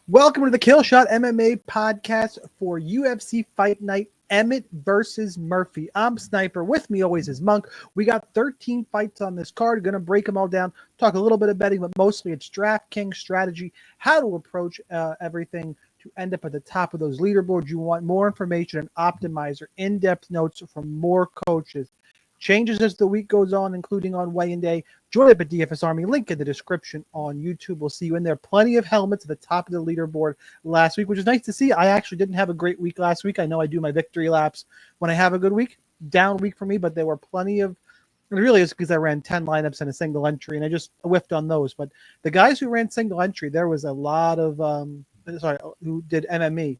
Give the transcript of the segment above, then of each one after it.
Welcome to the Killshot MMA podcast for UFC Fight Night, Emmett versus Murphy. I'm Sniper. With me always is Monk. We got 13 fights on this card. Going to break them all down, talk a little bit of betting, but mostly it's DraftKings strategy, how to approach everything to end up at the top of those leaderboards. You want more information and optimizer, in-depth notes from more coaches. Changes as the week goes on, including on weigh-in day. Join up at DFS Army. Link in the description on YouTube. We'll see you in there. Plenty of helmets at the top of the leaderboard last week, which is nice to see. I actually didn't have a great week last week. I know I do my victory laps when I have a good week. Down week for me, but there were plenty of – it really is because I ran 10 lineups and a single entry, and I just whiffed on those. But the guys who ran single entry, there was a lot of who did MME.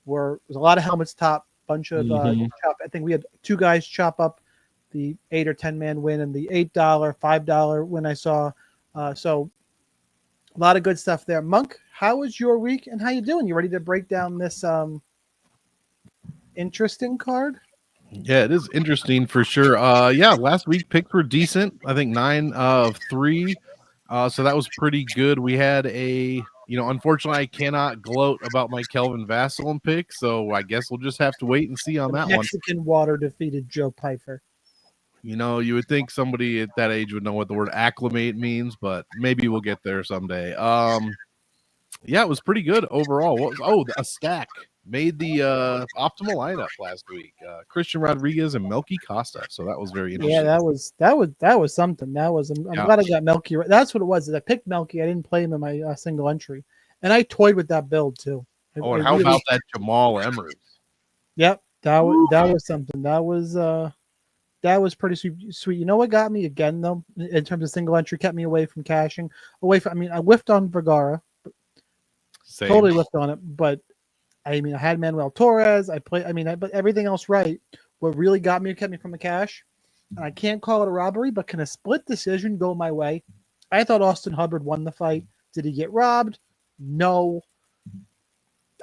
Was a lot of helmets top, bunch of chop. I think we had two guys chop up the 8 or 10 man win and the $8, $5 win I saw. So a lot of good stuff there. Monk, how was your week and how you doing? You ready to break down this interesting card? Yeah, it is interesting for sure. Last week picks were decent. I think 9 of 3. So that was pretty good. We had unfortunately I cannot gloat about my Kelvin Vasselin pick. So I guess we'll just have to wait and see on that one. Mexican water defeated Joe Pyfer. You know, you would think somebody at that age would know what the word acclimate means, but maybe we'll get there someday. It was pretty good overall. A stack made the optimal lineup last week. Christian Rodriguez and Melky Costa. So that was very interesting. Yeah, that was something. I'm glad I got Melky. That's what it was. I picked Melky. I didn't play him in my single entry, and I toyed with that build too. And how about that Jamal Emers? Yep, that was something. That was pretty sweet. You know what got me again, though, in terms of single entry, kept me away from cashing. I whiffed on Vergara. Same. Totally whiffed on it. But, I had Manuel Torres. But everything else right. What really kept me from the cash, and I can't call it a robbery, but can a split decision go my way? I thought Austin Hubbard won the fight. Did he get robbed? No.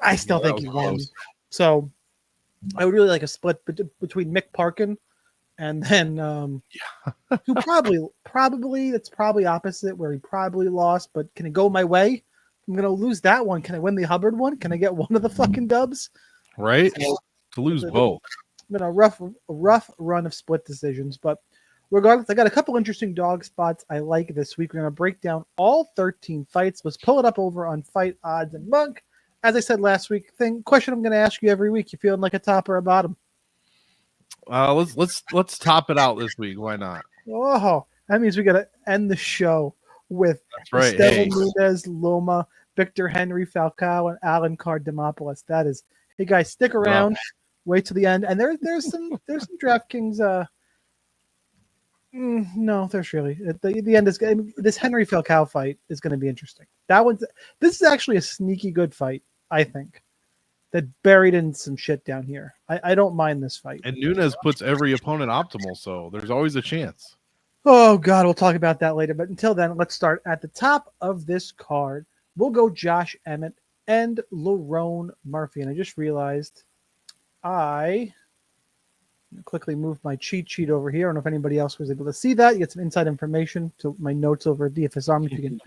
I still think he won. So, I would really like a split between Mick Parkin and then who probably that's probably opposite where he probably lost, but can it go my way? I'm gonna lose that one. Can I win the Hubbard one? Can I get one of the fucking dubs? Right. So, to lose both. It's been a rough run of split decisions, but regardless, I got a couple interesting dog spots I like this week. We're gonna break down all 13 fights. Let's pull it up over on Fight Odds and Monk. As I said last week, question I'm gonna ask you every week. You feeling like a top or a bottom? Let's top it out this week. Why not? Oh, that means we got to end the show with Nunes, Loma, Victor Henry, Falcao, and Alencar Demopoulos. That is, hey guys, stick around, wait till the end, and there's some DraftKings. No, there's really at the end is this Henry Falcao fight is going to be interesting. This is actually a sneaky good fight, I think. That buried in some shit down here. I don't mind this fight. And Nunes puts every opponent optimal, so there's always a chance. Oh, God, we'll talk about that later. But until then, let's start at the top of this card. We'll go Josh Emmett and Lerone Murphy. And I just realized I quickly moved my cheat sheet over here. I don't know if anybody else was able to see that. You get some inside information to my notes over at DFS Army. You can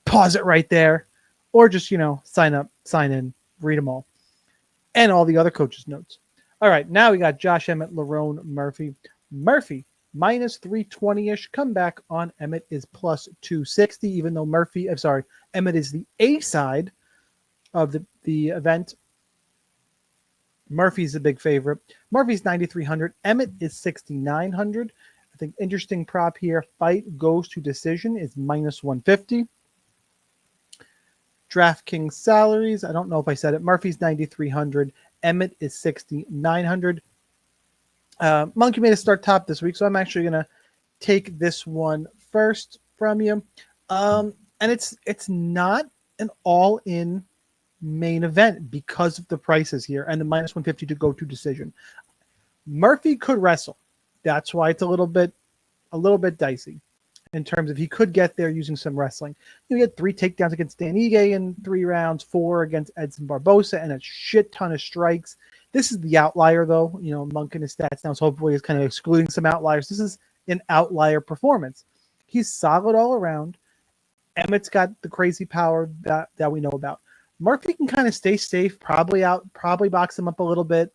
pause it right there or just, sign up, sign in, read them all. And all the other coaches' notes. All right, now we got Josh Emmett, Lerone Murphy. Murphy, minus 320-ish. Comeback on Emmett is plus 260, even though Emmett is the A side of the event. Murphy's a big favorite. Murphy's 9,300. Emmett is 6,900. I think interesting prop here. Fight goes to decision is minus 150. DraftKings salaries. I don't know if I said it. Murphy's 9,300. Emmett is 6,900. Monkey made a start top this week, so I'm actually going to take this one first from you. And it's not an all-in main event because of the prices here and the minus 150 to go to decision. Murphy could wrestle. That's why it's a little bit dicey. In terms of he could get there using some wrestling. He had 3 takedowns against Dan Ige in 3 rounds, 4 against Edson Barbosa, and a shit ton of strikes. This is the outlier, though. Monk in his stats now, so hopefully he's kind of excluding some outliers. This is an outlier performance. He's solid all around. Emmett's got the crazy power that we know about. Murphy can kind of stay safe, probably box him up a little bit,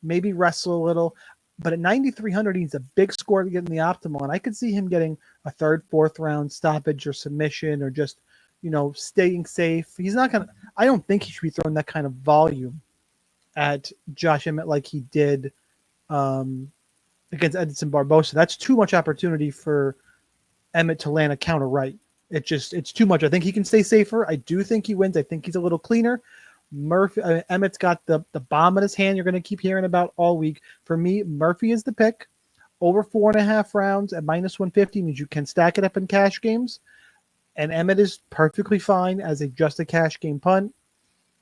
maybe wrestle a little. But at 9,300, he needs a big score to get in the optimal. And I could see him getting a third, fourth round stoppage or submission or just, staying safe. He's not going to, I don't think he should be throwing that kind of volume at Josh Emmett like he did against Edson Barbosa. That's too much opportunity for Emmett to land a counter right. It's too much. I think he can stay safer. I do think he wins. I think he's a little cleaner. Emmett's got the bomb in his hand you're going to keep hearing about all week. For me, Murphy is the pick. Over 4.5 rounds at -150 means you can stack it up in cash games. And Emmett is perfectly fine as just a cash game punt.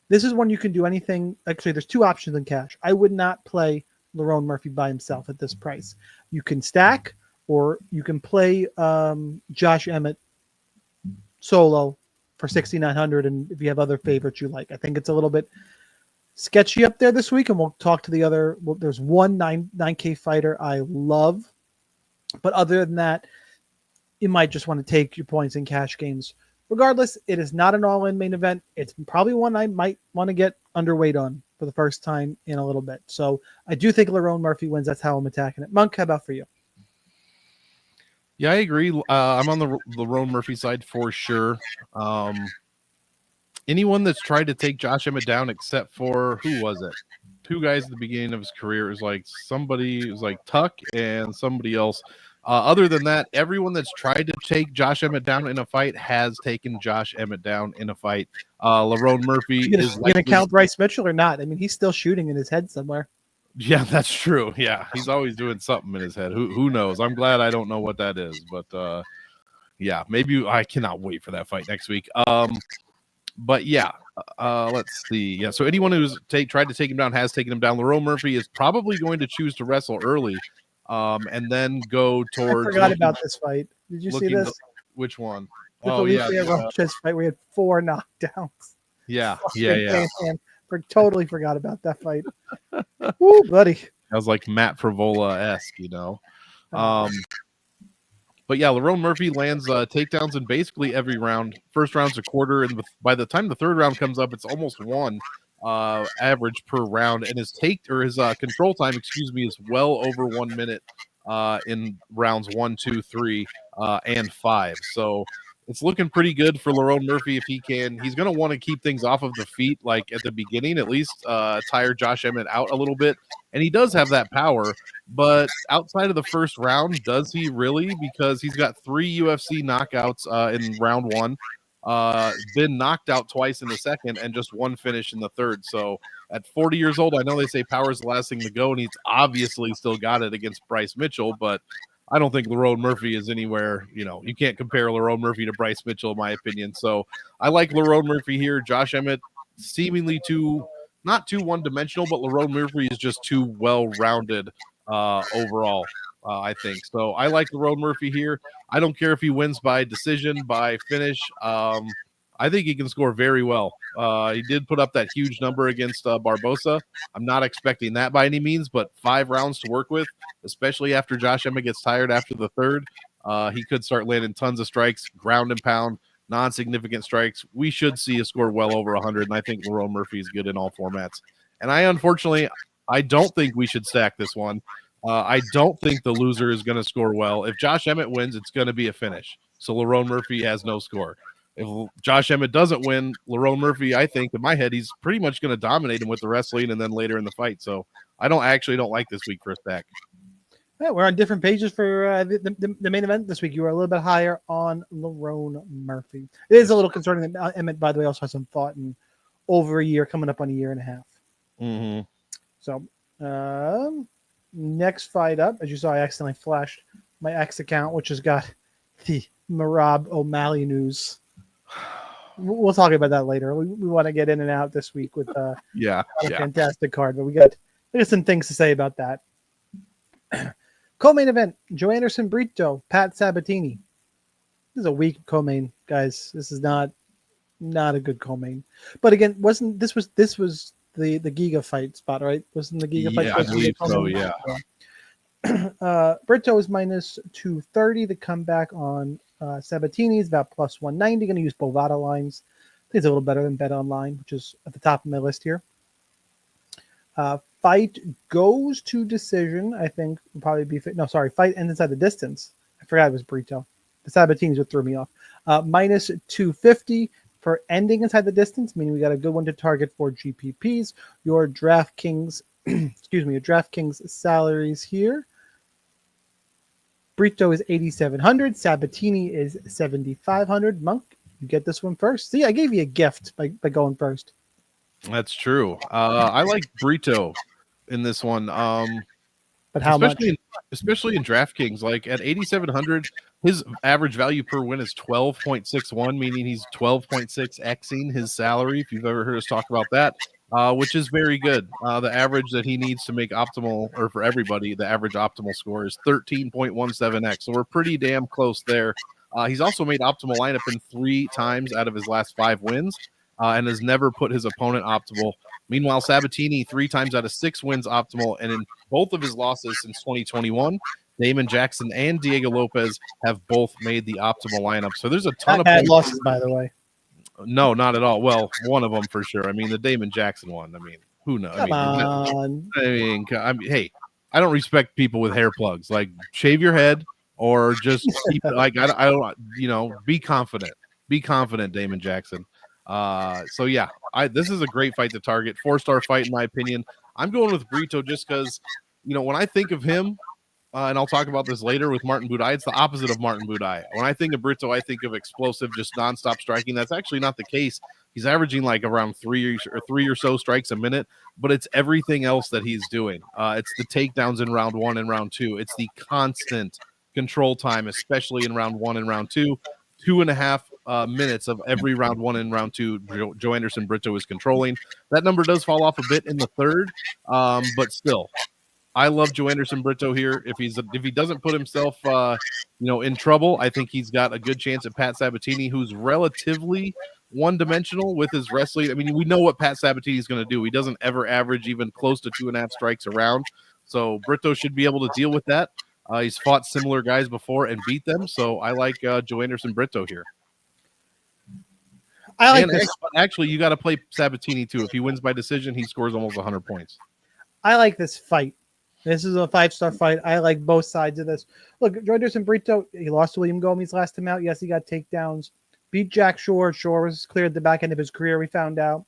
This is one you can do anything. Actually, there's two options in cash. I would not play Lerone Murphy by himself at this price. You can stack, or you can play Josh Emmett solo for 6,900, and if you have other favorites you like. I think it's a little bit sketchy up there this week, and we'll talk to the other. Well, there's one 9K fighter I love, but other than that, you might just want to take your points in cash games. Regardless, it is not an all-in main event. It's probably one I might want to get underweight on for the first time in a little bit. So I do think Lerone Murphy wins. That's how I'm attacking it. Monk, how about for you? Yeah, I agree. I'm on the Lerone Murphy side for sure. Anyone that's tried to take Josh Emmett down, except for, who was it? Two guys at the beginning of his career. It was like Tuck and somebody else. Other than that, everyone that's tried to take Josh Emmett down in a fight has taken Josh Emmett down in a fight. Lerone Murphy is going to count Bryce Mitchell or not? I mean, he's still shooting in his head somewhere. Yeah, that's true. Yeah, he's always doing something in his head. Who knows? I'm glad I don't know what that is, but yeah, maybe I cannot wait for that fight next week. But yeah, let's see. Yeah, so anyone who's tried to take him down has taken him down. Lerone Murphy is probably going to choose to wrestle early, and then go towards. I forgot about this fight. Did you see this? Which one? The fight. We had 4 knockdowns. Yeah. Totally forgot about that fight. Woo, buddy. That was like Matt Frivola-esque, But yeah, Lerone Murphy lands takedowns in basically every round. First round's a quarter, and by the time the third round comes up, it's almost 1 average per round. And his control time, is well over 1 minute in rounds 1, 2, 3, and 5. So it's looking pretty good for Lerone Murphy if he can. He's going to want to keep things off of the feet, like at the beginning, at least tire Josh Emmett out a little bit. And he does have that power, but outside of the first round, does he really? Because he's got 3 UFC knockouts in round 1, been knocked out twice in the second, and just 1 finish in the third. So at 40 years old, I know they say power is the last thing to go, and he's obviously still got it against Bryce Mitchell, but I don't think Lerone Murphy is anywhere, you can't compare Lerone Murphy to Bryce Mitchell, in my opinion. So I like Lerone Murphy here. Josh Emmett, seemingly not too one-dimensional, but Lerone Murphy is just too well-rounded overall, I think. So I like Lerone Murphy here. I don't care if he wins by decision, by finish. I think he can score very well. He did put up that huge number against Barbosa. I'm not expecting that by any means, but 5 rounds to work with, especially after Josh Emmett gets tired after the third. He could start landing tons of strikes, ground and pound, non-significant strikes. We should see a score well over 100, and I think Lerone Murphy is good in all formats. And I don't think we should stack this one. I don't think the loser is going to score well. If Josh Emmett wins, it's going to be a finish. So Lerone Murphy has no score. If Josh Emmett doesn't win, Lerone Murphy, I think, in my head, he's pretty much going to dominate him with the wrestling and then later in the fight. So I don't like this week for a stack. Yeah, we're on different pages for the main event this week. You were a little bit higher on Lerone Murphy. It is a little concerning that Emmett, by the way, also has some thought in over a year, coming up on a year and a half. Mm-hmm. So next fight up, as you saw, I accidentally flashed my X account, which has got the Merab O'Malley news. We'll talk about that later. We want to get in and out this week with a fantastic card, but we got some things to say about that. Co-main event: Joe Anderson, Brito, Pat Sabatini. This is a weak co-main, guys. This is not a good co-main. But again, this was the Giga fight spot, right? Wasn't the Giga fight? Yeah, I believe so. Yeah. Brito is -230. The comeback on Sabatini is about +190. Going to use Bovada lines. He's a little better than Bet Online, which is at the top of my list here. Fight goes to decision. I think will probably be fit. No, sorry. Fight ends inside the distance. I forgot it was Brito. The Sabatini's what threw me off. Minus 250 for ending inside the distance, meaning we got a good one to target for GPPs. Your DraftKings, excuse me, your DraftKings salaries here. Brito is 8,700. Sabatini is 7,500. Monk, you get this one first. See, I gave you a gift by going first. That's true. I like Brito in this one. But how much? Especially in DraftKings, like at 8,700, his average value per win is 12.61, meaning he's 12.6xing his salary. If you've ever heard us talk about that, which is very good. The average that he needs to make optimal, or for everybody, the average optimal score is 13.17x. So we're pretty damn close there. He's also made optimal lineup in 3 times out of his last 5 wins, and has never put his opponent optimal. Meanwhile, Sabatini 3 times out of 6 wins optimal, and in both of his losses since 2021, Damon Jackson and Diego Lopez have both made the optimal lineup. So there's a ton of bad losses, by the way. No, not at all. Well, one of them for sure. I mean, the Damon Jackson one. I mean, who knows? Come on. Hey, I don't respect people with hair plugs. Like, shave your head or just keep like I don't. Be confident. Be confident, Damon Jackson. So yeah, this is a great fight to target. 4-star fight in my opinion. I'm going with Brito just because, when I think of him, and I'll talk about this later with Martin Budai, it's the opposite of Martin Budai. When I think of Brito, I think of explosive, just nonstop striking. That's actually not the case. He's averaging like around 3 or so strikes a minute, but it's everything else that he's doing. It's the takedowns in round 1 and round 2. It's the constant control time, especially in round 1 and round 2. 2.5 minutes of every round 1 and round 2, Joe Anderson Brito is controlling. That number does fall off a bit in the third, but still, I love Joe Anderson Brito here. If he doesn't put himself, in trouble, I think he's got a good chance at Pat Sabatini, who's relatively one-dimensional with his wrestling. I mean, we know what Pat Sabatini is going to do. He doesn't ever average even close to 2.5 strikes a round, so Brito should be able to deal with that. He's fought similar guys before and beat them, so I like Joe Anderson Brito here. I like this. Actually, you got to play Sabatini too. If he wins by decision, he scores almost 100 points. I like this fight. This is a 5-star fight. I like both sides of this. Look, Joe Anderson Brito, he lost to William Gomez last time out. Yes, he got takedowns. Beat Jack Shore. Shore was cleared at the back end of his career, we found out.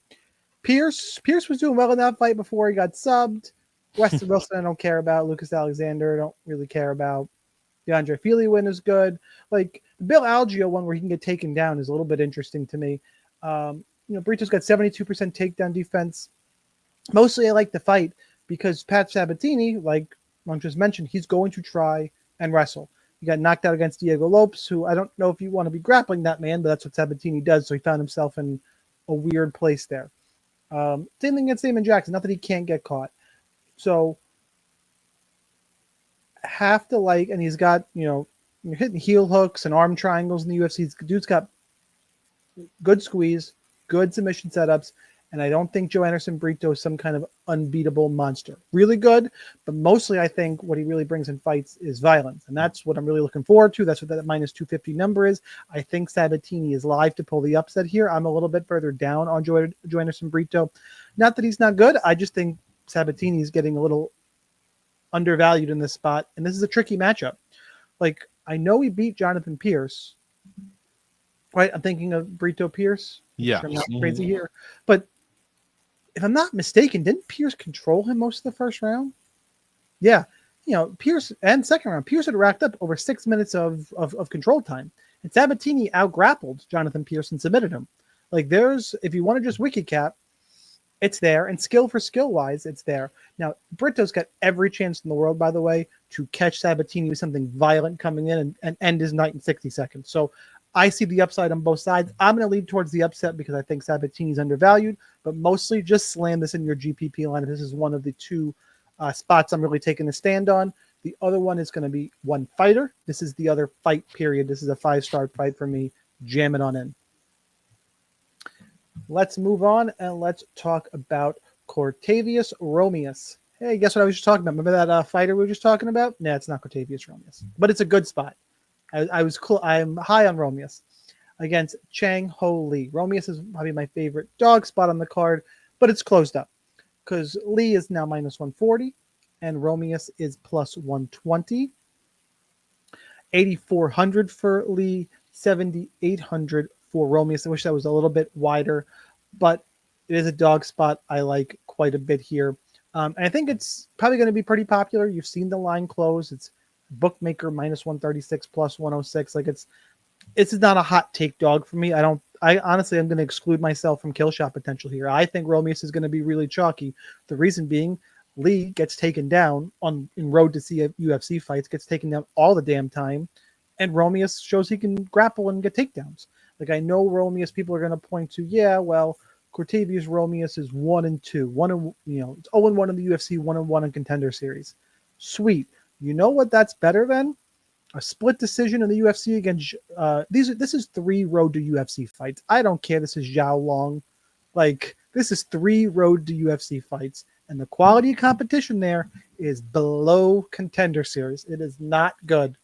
Pierce was doing well in that fight before he got subbed. Weston Wilson, I don't care about. Lucas Alexander, I don't really care about. DeAndre Feely win is good. Like, the Bill Algeo one where he can get taken down is a little bit interesting to me. Brito's got 72% takedown defense. Mostly I like the fight because Pat Sabatini, like Monk just mentioned, he's going to try and wrestle. He got knocked out against Diego Lopez, who I don't know if you want to be grappling that man, but that's what Sabatini does. So he found himself in a weird place there. Same thing against Damon Jackson. Not that he can't get caught. So have to like, and he's got, you're hitting heel hooks and arm triangles in the UFC. Dude's got good squeeze, good submission setups, and I don't think Joe Anderson Brito is some kind of unbeatable monster. Really good, but mostly I think what he really brings in fights is violence, and that's what I'm really looking forward to. That's what that minus 250 number is. I think Sabatini is live to pull the upset here. I'm a little bit further down on Joe Anderson Brito. Not that he's not good. I just think Sabatini is getting a little undervalued in this spot, and this is a tricky matchup. Like, I know he beat Jonathan Pierce, right? I'm thinking of Brito Pierce. Yeah. I'm not crazy here. But if I'm not mistaken, didn't Pierce control him most of the first round? Yeah. Pierce and second round, Pierce had racked up over 6 minutes of control time. And Sabatini out-grappled Jonathan Pierce and submitted him. Like, if you want to just wicked cap, it's there. And skill for skill-wise, it's there. Now, Brito's got every chance in the world, by the way, to catch Sabatini with something violent coming in and end his night in 60 seconds. So I see the upside on both sides. I'm going to lead towards the upset because I think Sabatini's undervalued, but mostly just slam this in your GPP lineup. This is one of the 2 spots I'm really taking a stand on. The other one is going to be one fighter. This is the other fight period. This is a 5-star fight for me. Jam it on in. Let's move on and let's talk about Cortavius Romious. Hey, guess what I was just talking about? Remember that fighter we were just talking about? Nah, it's not Cortavius Romious, but it's a good spot. I'm high on Romious. against Chang Ho Lee. Romious is probably my favorite dog spot on the card, but it's closed up because Lee is now minus 140 and Romious is plus 120. 8,400 for Lee, 7,800 for Romious. I wish that was a little bit wider, but it is a dog spot I like quite a bit here. And I think it's probably going to be pretty popular. You've seen the line close. It's bookmaker minus 136 plus 106. Like it's not a hot take dog for me. I honestly am going to exclude myself from kill shot potential here. I think Romious is going to be really chalky. The reason being Lee gets taken down in road to see UFC fights, gets taken down all the damn time, and Romious shows he can grapple and get takedowns. Like I know Romious people are going to point to, yeah, well, Cortavious Romious is 1-2, it's 0-1 in the UFC, 1-1 in Contender Series. Sweet. You know what that's better than? A split decision in the UFC against this is 3 road to UFC fights. I don't care. This is Zhao Long. Like this is 3 road to UFC fights, and the quality of competition there is below Contender Series. It is not good.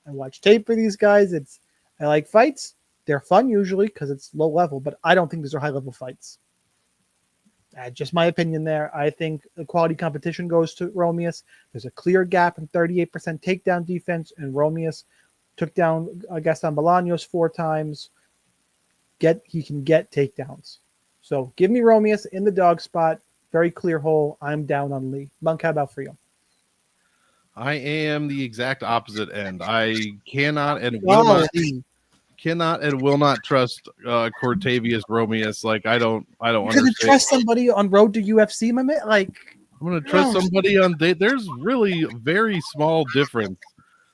I watch tape for these guys. I like fights. They're fun usually because it's low level, but I don't think these are high level fights. Just my opinion there. I think the quality competition goes to Romious. There's a clear gap in 38% takedown defense, and Romious took down Gaston Bolaños 4 times. He can get takedowns. So give me Romious in the dog spot. Very clear hole. I'm down on Lee. Monk, how about for you? I am the exact opposite end. I cannot and will not trust Cortavious Romious. Like I don't understand. Trust somebody on road to UFC, my man. Like I'm gonna trust somebody on date. There's really very small difference.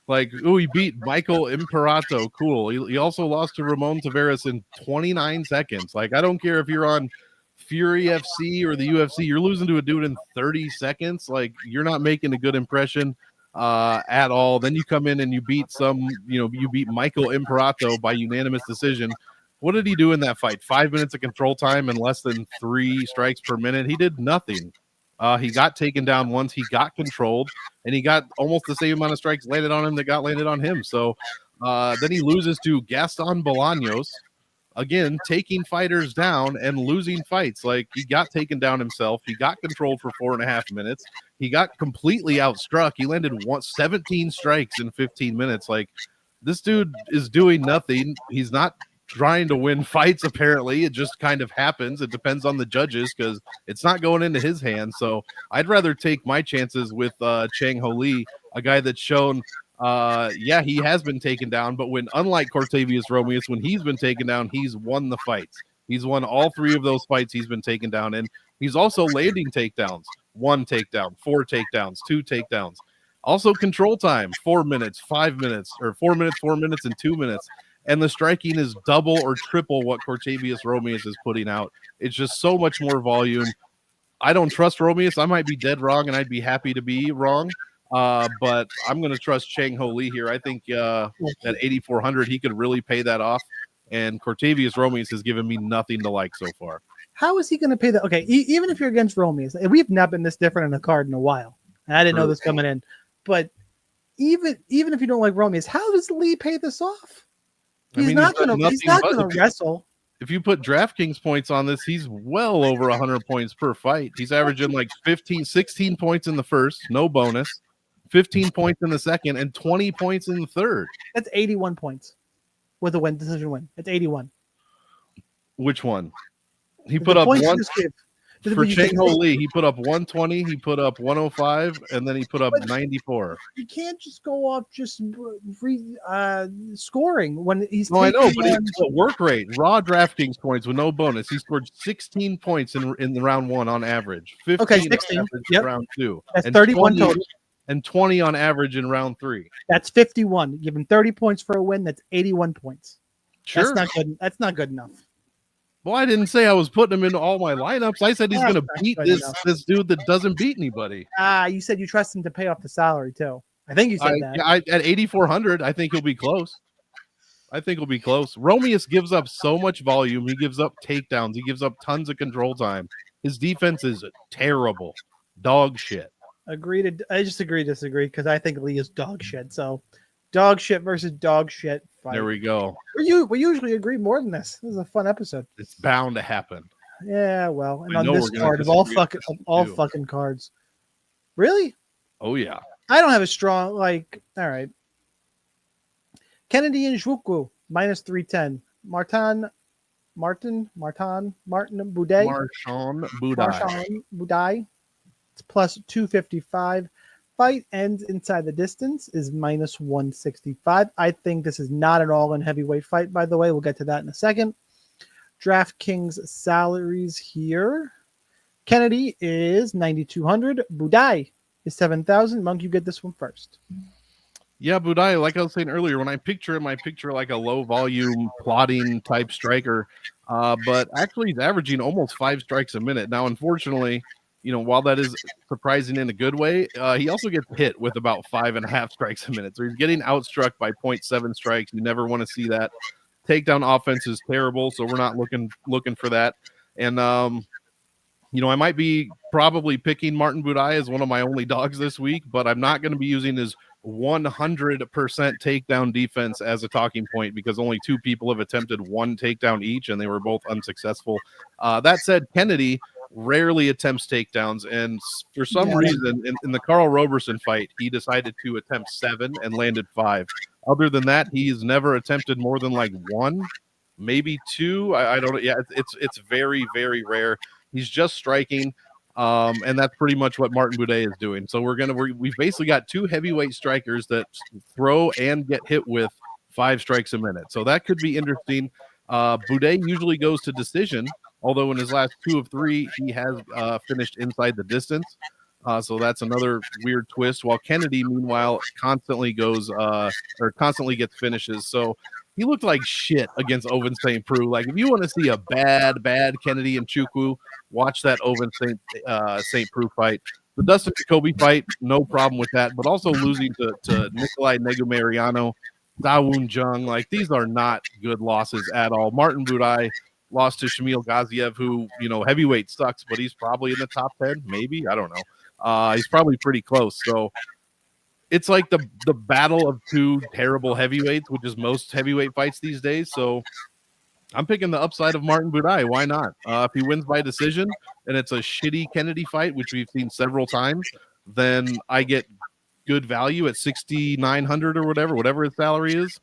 Like, he beat Michael Imperato. Cool. He also lost to Ramon Tavares in 29 seconds. Like, I don't care if you're on Fury FC or the UFC, you're losing to a dude in 30 seconds. Like, you're not making a good impression at all. Then you come in and you beat you beat Michael Imperato by unanimous decision. What did he do in that fight? 5 minutes of control time and less than 3 strikes per minute. He did nothing. He got taken down once. He got controlled, and he got almost the same amount of strikes landed on him that got landed on him. So then he loses to Gaston Bolaños, again, taking fighters down and losing fights. Like, he got taken down himself. He got controlled for 4.5 minutes. He got completely outstruck. He landed 17 strikes in 15 minutes. Like, this dude is doing nothing. He's not trying to win fights, apparently. It just kind of happens. It depends on the judges because it's not going into his hands. So I'd rather take my chances with Chang Ho Lee, a guy that's shown he has been taken down, but unlike Cortavious Romious, when he's been taken down, he's won the fights. He's won all 3 of those fights he's been taken down, and he's also landing takedowns. 1 takedown, 4 takedowns, 2 takedowns. Also control time, 4 minutes, 5 minutes, or 4 minutes, 4 minutes, and 2 minutes. And the striking is double or triple what Cortavious Romious is putting out. It's just so much more volume. I don't trust Romious. I might be dead wrong, and I'd be happy to be wrong. But I'm going to trust Chang Ho Lee here. I think at 8,400, he could really pay that off. And Cortavious Romious has given me nothing to like so far. How is he going to pay that? Okay, even if you're against Romious, and we've not been this different in a card in a while, and I didn't know this coming in. But even if you don't like Romious, how does Lee pay this off? He's not going to wrestle. If you put DraftKings points on this, he's well over 100 points per fight. He's averaging like 16 points in the first, no bonus, 15 points in the second, and 20 points in the third. That's 81 points with a decision win. It's 81. Which one? He put up one. For Chang Ho Lee, he put up 120, he put up 105, and then he put up 94. You can't just go off just scoring when he's. No, I know, but it's a work rate. Raw DraftKings points with no bonus. He scored 16 points in the round 1 on average. 15 16 in round 2. That's 31 total. And 20 on average in round 3. That's 51. Give him 30 points for a win. That's 81 points. Sure. That's not good. That's not good enough. Well, I didn't say I was putting him into all my lineups. I said he's going to beat this dude that doesn't beat anybody. You said you trust him to pay off the salary too. I think you said that. At 8,400, I think he'll be close. Romious gives up so much volume. He gives up takedowns. He gives up tons of control time. His defense is terrible. Dog shit. I just agree, disagree, because I think Lee is dog shit. So Dog shit versus dog shit fight. There we go. We usually agree more than this. This is a fun episode. It's bound to happen. Yeah, well, and I on know this we're gonna card of all disagree fucking cards. Really? Oh yeah. I don't have a strong all right. Kennedy and Nzechukwu, -310. Martin Budai. Marchand Budai. It's +255. Fight ends inside the distance is -165. I think this is not an all-in heavyweight fight, by the way. We'll get to that in a second. DraftKings salaries here. Kennedy is 9,200. Budai is 7,000. Monk, you get this one first. Yeah, Budai, like I was saying earlier, when I picture him, I picture like a low volume plotting type striker. But actually he's averaging almost 5 strikes a minute. Now, unfortunately, while that is surprising in a good way, he also gets hit with about 5.5 strikes a minute. So he's getting outstruck by 0.7 strikes. You never want to see that. Takedown offense is terrible, so we're not looking for that. And I might be probably picking Martin Budai as one of my only dogs this week, but I'm not going to be using his 100% takedown defense as a talking point because only 2 people have attempted 1 takedown each, and they were both unsuccessful. That said, Kennedy rarely attempts takedowns, and for some reason in the Carl Roberson fight, he decided to attempt 7 and landed 5. Other than that, he's never attempted more than like 1, maybe 2. I don't know. Yeah, it's very, very rare. He's just striking, and that's pretty much what Martin Budai is doing. So we've basically got 2 heavyweight strikers that throw and get hit with 5 strikes a minute. So that could be interesting. Budai usually goes to decision, although in his last 2 of 3, he has finished inside the distance. So that's another weird twist. While Kennedy, meanwhile, constantly gets finishes. So he looked like shit against Ovince St. Preux. Like, if you want to see a bad Kennedy and Nzechukwu, watch that Ovince St. Preux fight. The Dustin Jacoby fight, no problem with that. But also losing to Nikolai Negumariano, Dawoon Jung, like, these are not good losses at all. Martin Budai lost to Shamil Gaziev, who, heavyweight sucks, but he's probably in the top 10, maybe. I don't know. He's probably pretty close. So it's like the battle of 2 terrible heavyweights, which is most heavyweight fights these days. So I'm picking the upside of Martin Budai. Why not? If he wins by decision and it's a shitty Kennedy fight, which we've seen several times, then I get good value at 6,900 or whatever his salary is.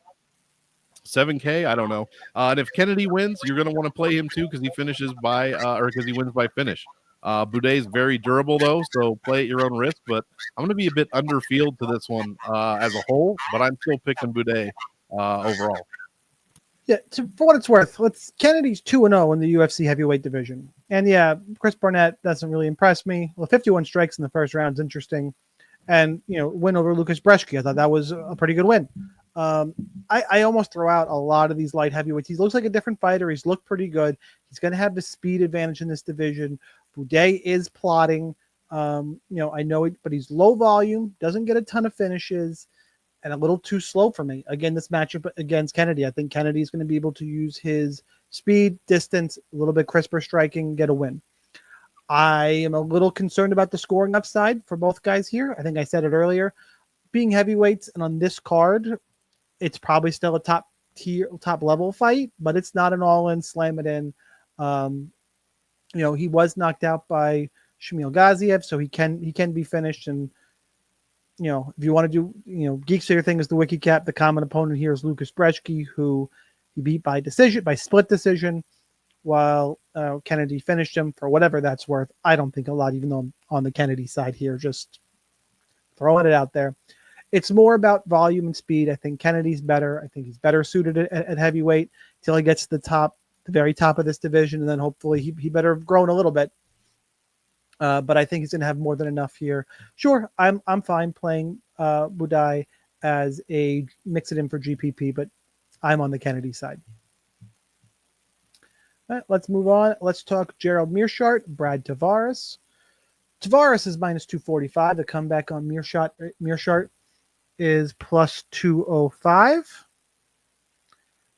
7K, I don't know. And if Kennedy wins, you're going to want to play him too because he finishes by because he wins by finish. Budai is very durable though, so play at your own risk. But I'm going to be a bit underfield to this one as a whole, but I'm still picking Budai overall. Yeah, for what it's worth, Kennedy's 2-0 in the UFC heavyweight division, and yeah, Chris Barnett doesn't really impress me. Well, 51 strikes in the first round is interesting, and win over Lucas Brzeski, I thought that was a pretty good win. I almost throw out a lot of these light heavyweights. He looks like a different fighter. He's looked pretty good. He's going to have the speed advantage in this division. Budai is plotting. I know it, but he's low volume, doesn't get a ton of finishes, and a little too slow for me. Again, this matchup against Kennedy, I think Kennedy is going to be able to use his speed, distance, a little bit crisper striking, get a win. I am a little concerned about the scoring upside for both guys here. I think I said it earlier. Being heavyweights and on this card, it's probably still a top level fight, but it's not an all-in, slam it in. He was knocked out by Shamil Gaziev, so he can be finished. And if you want to do Geek Sayer thing is the wiki cap. The common opponent here is Lucas Brzeski, who he beat by split decision, while Kennedy finished him for whatever that's worth. I don't think a lot, even though I'm on the Kennedy side here, just throwing it out there. It's more about volume and speed. I think Kennedy's better. I think he's better suited at heavyweight till he gets to the very top of this division, and then hopefully he better have grown a little bit. But I think he's going to have more than enough here. Sure, I'm fine playing Budai as a mix it in for GPP, but I'm on the Kennedy side. All right, let's move on. Let's talk Gerald Meerschaert, Brad Tavares. Tavares is -245. The comeback on Meerschaert is +205.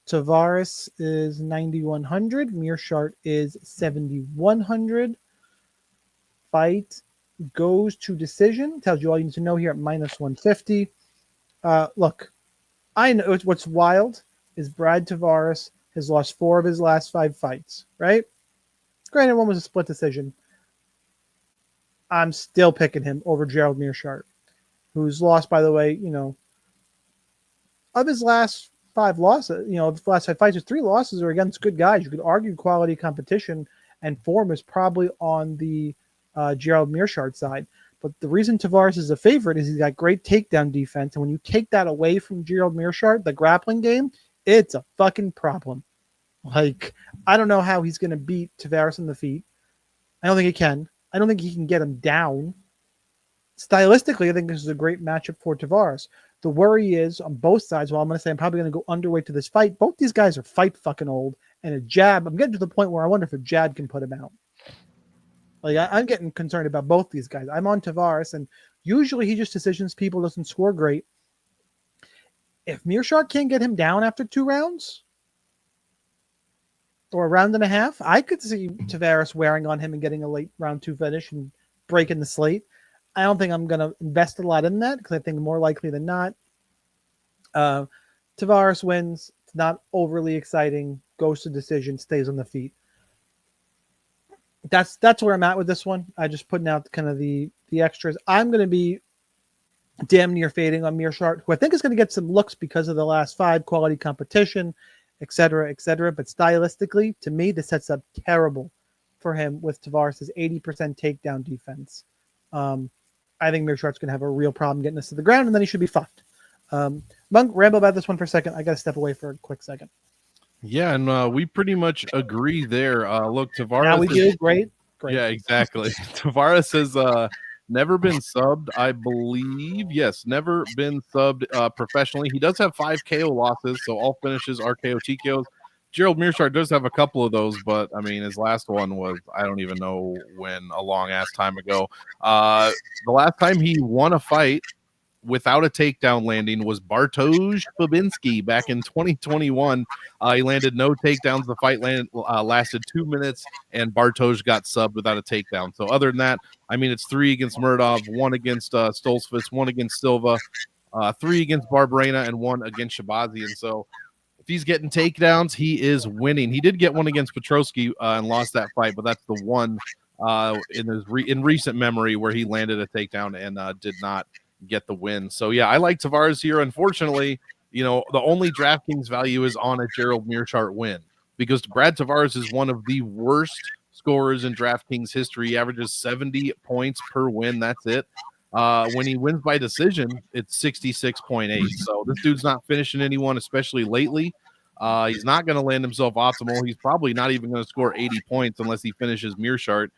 Tavares is 9,100. Meerschaert is 7,100. Fight goes to decision. Tells you all you need to know here at -150. Look, I know what's wild is Brad Tavares has lost 4 of his last 5 fights, right? Granted, one was a split decision. I'm still picking him over Gerald Meerschaert, who's lost, by the way, of his last 5 losses, the last 5 fights, 3 losses are against good guys. You could argue quality competition and form is probably on the Gerald Meerschaert side. But the reason Tavares is a favorite is he's got great takedown defense. And when you take that away from Gerald Meerschaert, the grappling game, it's a fucking problem. Like, I don't know how he's going to beat Tavares on the feet. I don't think he can. I don't think he can get him down. Stylistically, I think this is a great matchup for Tavares. The worry is on both sides. Well, I'm going to say I'm probably going to go underweight to this fight. Both these guys are fight fucking old. And a jab, I'm getting to the point where I wonder if a jab can put him out. Like, I'm getting concerned about both these guys. I'm on Tavares, and usually he just decisions people, doesn't score great. If Meerschaert can't get him down after 2 rounds or a round and a half, I could see Tavares wearing on him and getting a late round 2 finish and breaking the slate. I don't think I'm going to invest a lot in that because I think more likely than not, Tavares wins. It's not overly exciting. Goes to decision, stays on the feet. That's where I'm at with this one. I just putting out kind of the extras. I'm going to be damn near fading on Meerschaert, who I think is going to get some looks because of the last 5 quality competition, et cetera, et cetera. But stylistically, to me, this sets up terrible for him with Tavares' 80% takedown defense. I think Meerschaert's going to have a real problem getting this to the ground, and then he should be fucked. Monk, ramble about this one for a second. I got to step away for a quick second. Yeah, and we pretty much agree there. Look, Tavares. Now we do. Great. Yeah, exactly. Tavares has never been subbed, I believe. Yes, never been subbed professionally. He does have 5 KO losses, so all finishes are KO TKOs. Gerald Meerschaert does have a couple of those, but I mean, his last one was, I don't even know when, a long ass time ago. The last time he won a fight without a takedown landing was Bartosz Babinski back in 2021. He landed no takedowns. The fight lasted 2 minutes, and Bartosz got subbed without a takedown. So other than that, I mean, it's 3 against Murdov, 1 against Stoltzfus, 1 against Silva, 3 against Barberena, and 1 against Shabazi. And so if he's getting takedowns, he is winning. He did get 1 against Petrosky and lost that fight, but that's the one in recent memory where he landed a takedown and did not get the win. So yeah, I like Tavares here. Unfortunately, the only DraftKings value is on a Gerald Meerschaert win because Brad Tavares is one of the worst scorers in DraftKings history. He averages 70 points per win. That's it. When he wins by decision, it's 66.8. So this dude's not finishing anyone, especially lately. He's not going to land himself optimal. He's probably not even going to score 80 points unless he finishes Meerschaert.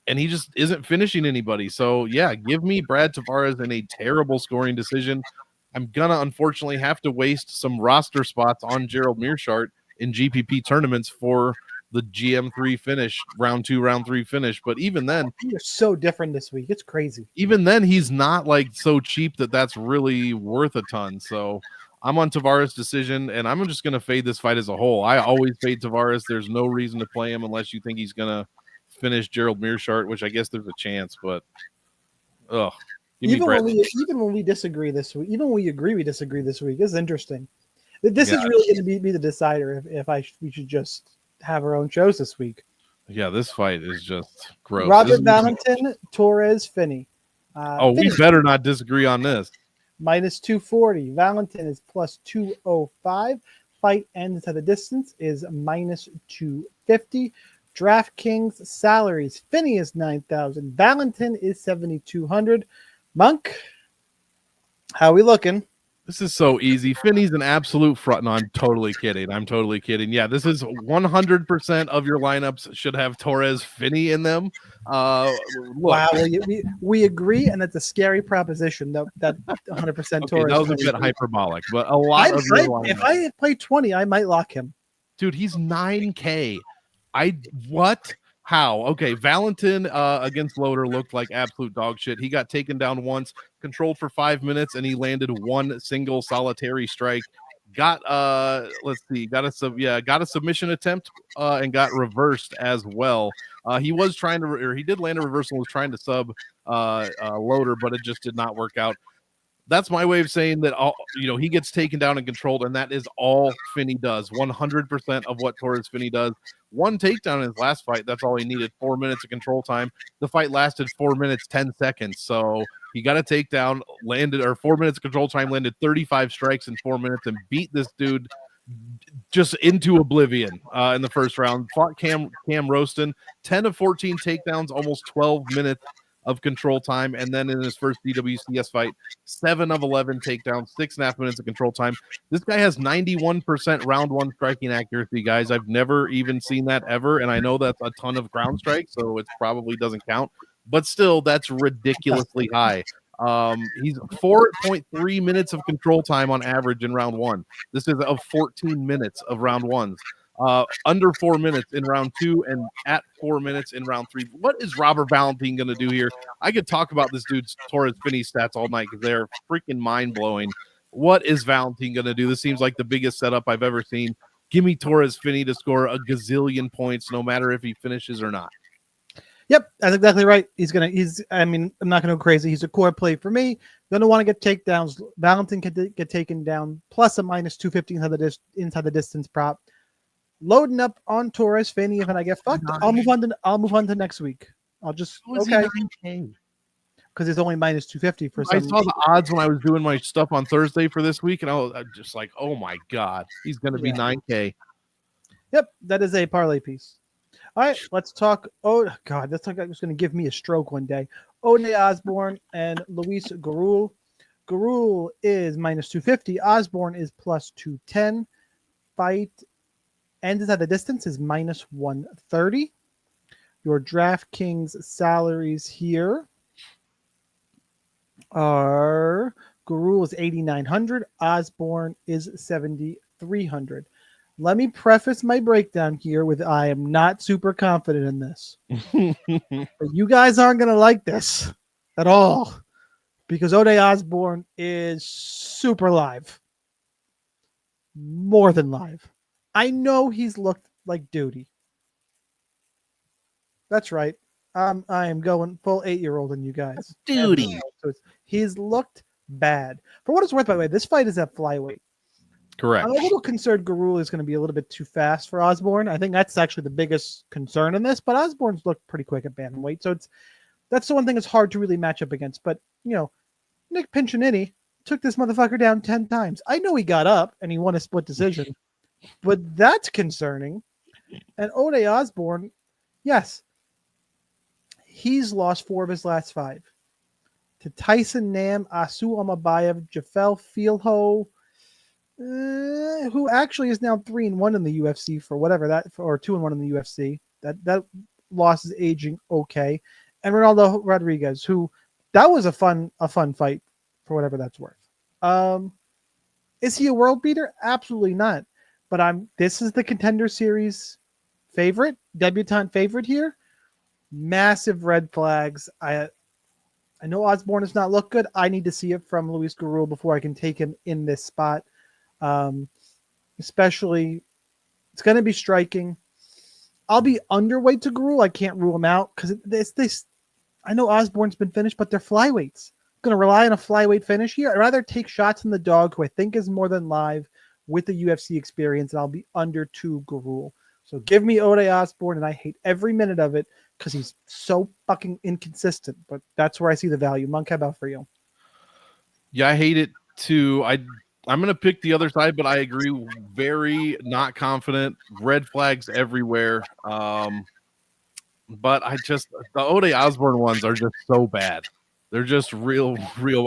And he just isn't finishing anybody. So, yeah, give me Brad Tavares in a terrible scoring decision. I'm going to, unfortunately, have to waste some roster spots on Gerald Meerschaert in GPP tournaments for the GM3 finish, round 2, round 3 finish. But even then, you're so different this week. It's crazy. Even then, he's not like so cheap that that's really worth a ton. So I'm on Tavares' decision, and I'm just going to fade this fight as a whole. I always fade Tavares. There's no reason to play him unless you think he's going to finish Gerald Meerschaert, which I guess there's a chance, but even when we disagree this week, even when we agree we disagree this week, this is interesting. This is really going to be the decider if we should just have our own shows this week. Yeah, this fight is just gross. Robert Valentin, Torres, Finney. We better not disagree on this. Minus 240. Valentin is plus 205. Fight ends at a distance is minus 250. DraftKings salaries. Finney is 9,000. Valentin is 7,200. Monk, how are we looking? This is so easy. Finney's an absolute front. No, I'm totally kidding. Yeah, this is 100% of your lineups should have Torres, Finney in them. Wow, we agree, and that's a scary proposition. That 100% Torres. That was a bit hyperbolic, but a lot of your lineups. If I play 20, I might lock him. Dude, he's 9K. What? How? Okay, Valentin against Loader looked like absolute dog shit. He got taken down once, controlled for 5 minutes, and he landed 1 single solitary strike. Got a submission attempt and got reversed as well. He did land a reversal, was trying to sub Loader, but it just did not work out. that's my way of saying that he gets taken down and controlled, and that is all Finney does. 100% of what Torres Finney does. One takedown in his last fight, that's all he needed. 4 minutes of control time. The fight lasted 4 minutes 10 seconds. So he got a takedown, landed, or 4 minutes of control time, landed 35 strikes in 4 minutes, and beat this dude just into oblivion in the first round. Fought Cam Roston, 10 of 14 takedowns, almost 12 minutes of control time, and then in his first DWCS fight, 7 of 11 takedowns, 6.5 minutes of control time. This guy has 91% round one striking accuracy, guys. I've never even seen that ever, and I know that's a ton of ground strikes, so it probably doesn't count, but still, that's ridiculously high. He's 4.3 minutes of control time on average in round one. This is of 14 minutes of round ones. Under 4 minutes in round two, and at 4 minutes in round three. What is Robert Valentin going to do here? I could talk about this dude's Torres Finney stats all night because they're freaking mind-blowing. What is Valentin going to do? This seems like the biggest setup I've ever seen. Give me Torres Finney to score a gazillion points, no matter if he finishes or not. Yep, that's exactly right. I'm not gonna go crazy. He's a core play for me. Gonna want to get takedowns. Valentin can get taken down, plus a minus 250 inside the distance prop. Loading up on Torres Finney. If I get fucked, I'll move on to next week. I'll just okay. Because it's only minus 250 for some. I saw the odds when I was doing my stuff on Thursday for this week, and I was just like, oh my god, he's gonna be 9K. Yep, that is a parlay piece. All right, let's talk. Oh, God, that's like it's going to give me a stroke one day. Ode Osborne and Luis Gurule. Gurule is minus 250. Osborne is plus 210. Fight ends at the distance is minus 130. Your DraftKings salaries here are Gurule is 8,900. Osborne is 7,300. Let me preface my breakdown here with I am not super confident in this. But you guys aren't going to like this at all because Ode Osborne is super live. More than live. I know he's looked like duty. That's right. I am going full 8-year-old on you guys. Duty. So he's looked bad. For what it's worth, by the way, this fight is at flyweight. Correct. I'm a little concerned Gurule is going to be a little bit too fast for Osborne. I think that's actually the biggest concern in this, but Osborne's looked pretty quick at bantamweight. So that's the one thing it's hard to really match up against. But, Nick Pinchinini took this motherfucker down 10 times. I know he got up and he won a split decision, but that's concerning. And Ode Osborne, yes, he's lost 4 of his last 5. To Tyson Nam, Asu Amabayev, Jafel Filho, who actually is now 3-1 in the UFC for whatever that, or 2-1 in the UFC. That loss is aging okay. And Ronaldo Rodriguez, who that was a fun fight for whatever that's worth. Is he a world beater? Absolutely not. But this is the Contender Series favorite, debutante favorite here. Massive red flags. I know Osborne does not look good. I need to see it from Luis Gurule before I can take him in this spot. Especially, it's going to be striking. I'll be underweight to Gurule. I can't rule him out because this. I know Osborne's been finished, but they're flyweights. Going to rely on a flyweight finish here. I'd rather take shots in the dog, who I think is more than live with the UFC experience, and I'll be under to Gurule. So give me Ode Osborne, and I hate every minute of it because he's so fucking inconsistent. But that's where I see the value. Monk, how about for you? Yeah, I hate it too. I'm going to pick the other side, but I agree. Very not confident. Red flags everywhere. But the Ode Osborne ones are just so bad. They're just real.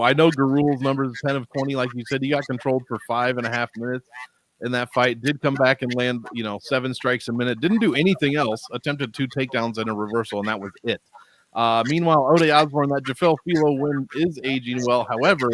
I know Gurule's numbers 10 of 20. Like you said, he got controlled for 5.5 minutes in that fight. Did come back and land, 7 strikes a minute. Didn't do anything else. Attempted 2 takedowns and a reversal, and that was it. Meanwhile, Ode Osborne, that Jafel Filo win is aging well. However,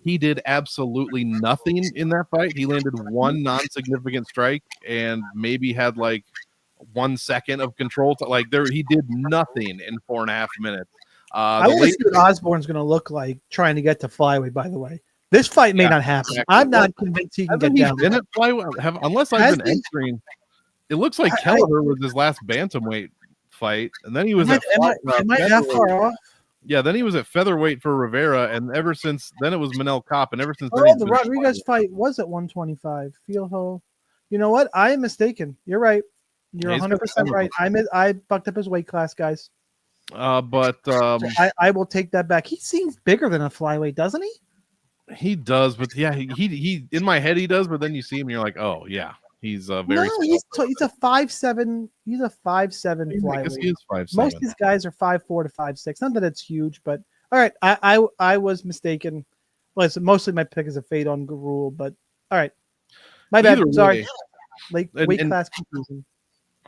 he did absolutely nothing in that fight. He landed 1 non-significant strike and maybe had 1 second of control. He did nothing in 4.5 minutes. I want to see what Osborne's going to look like trying to get to flyweight, by the way. This fight may not happen. Exactly. I'm not convinced he can get down. Been at flyweight, unless I've been entering. It looks like Kelleher was his last bantamweight fight, and then he was am I that far off? Yeah, then he was at featherweight for Rivera, and ever since then it was Manel Kopp, and ever since then Oh, he's the been Rodriguez fight was at 125. Feel You know what? I am mistaken. You're right. You're he's been 100% right. I bucked up his weight class, guys. But I will take that back. He seems bigger than a flyweight, doesn't he? he does, but yeah, he in my head he does, but then you see him, and you're like, oh yeah, he's very. No, he's a 5'7". He's a 5'7" I guess flyweight. he is 5'7". Most of these guys are 5'4" to 5'6". Not that it's huge, but all right. I was mistaken. Listen, mostly my pick is a fade on Gurule, but all right. My bad. Sorry. Weight class confusion.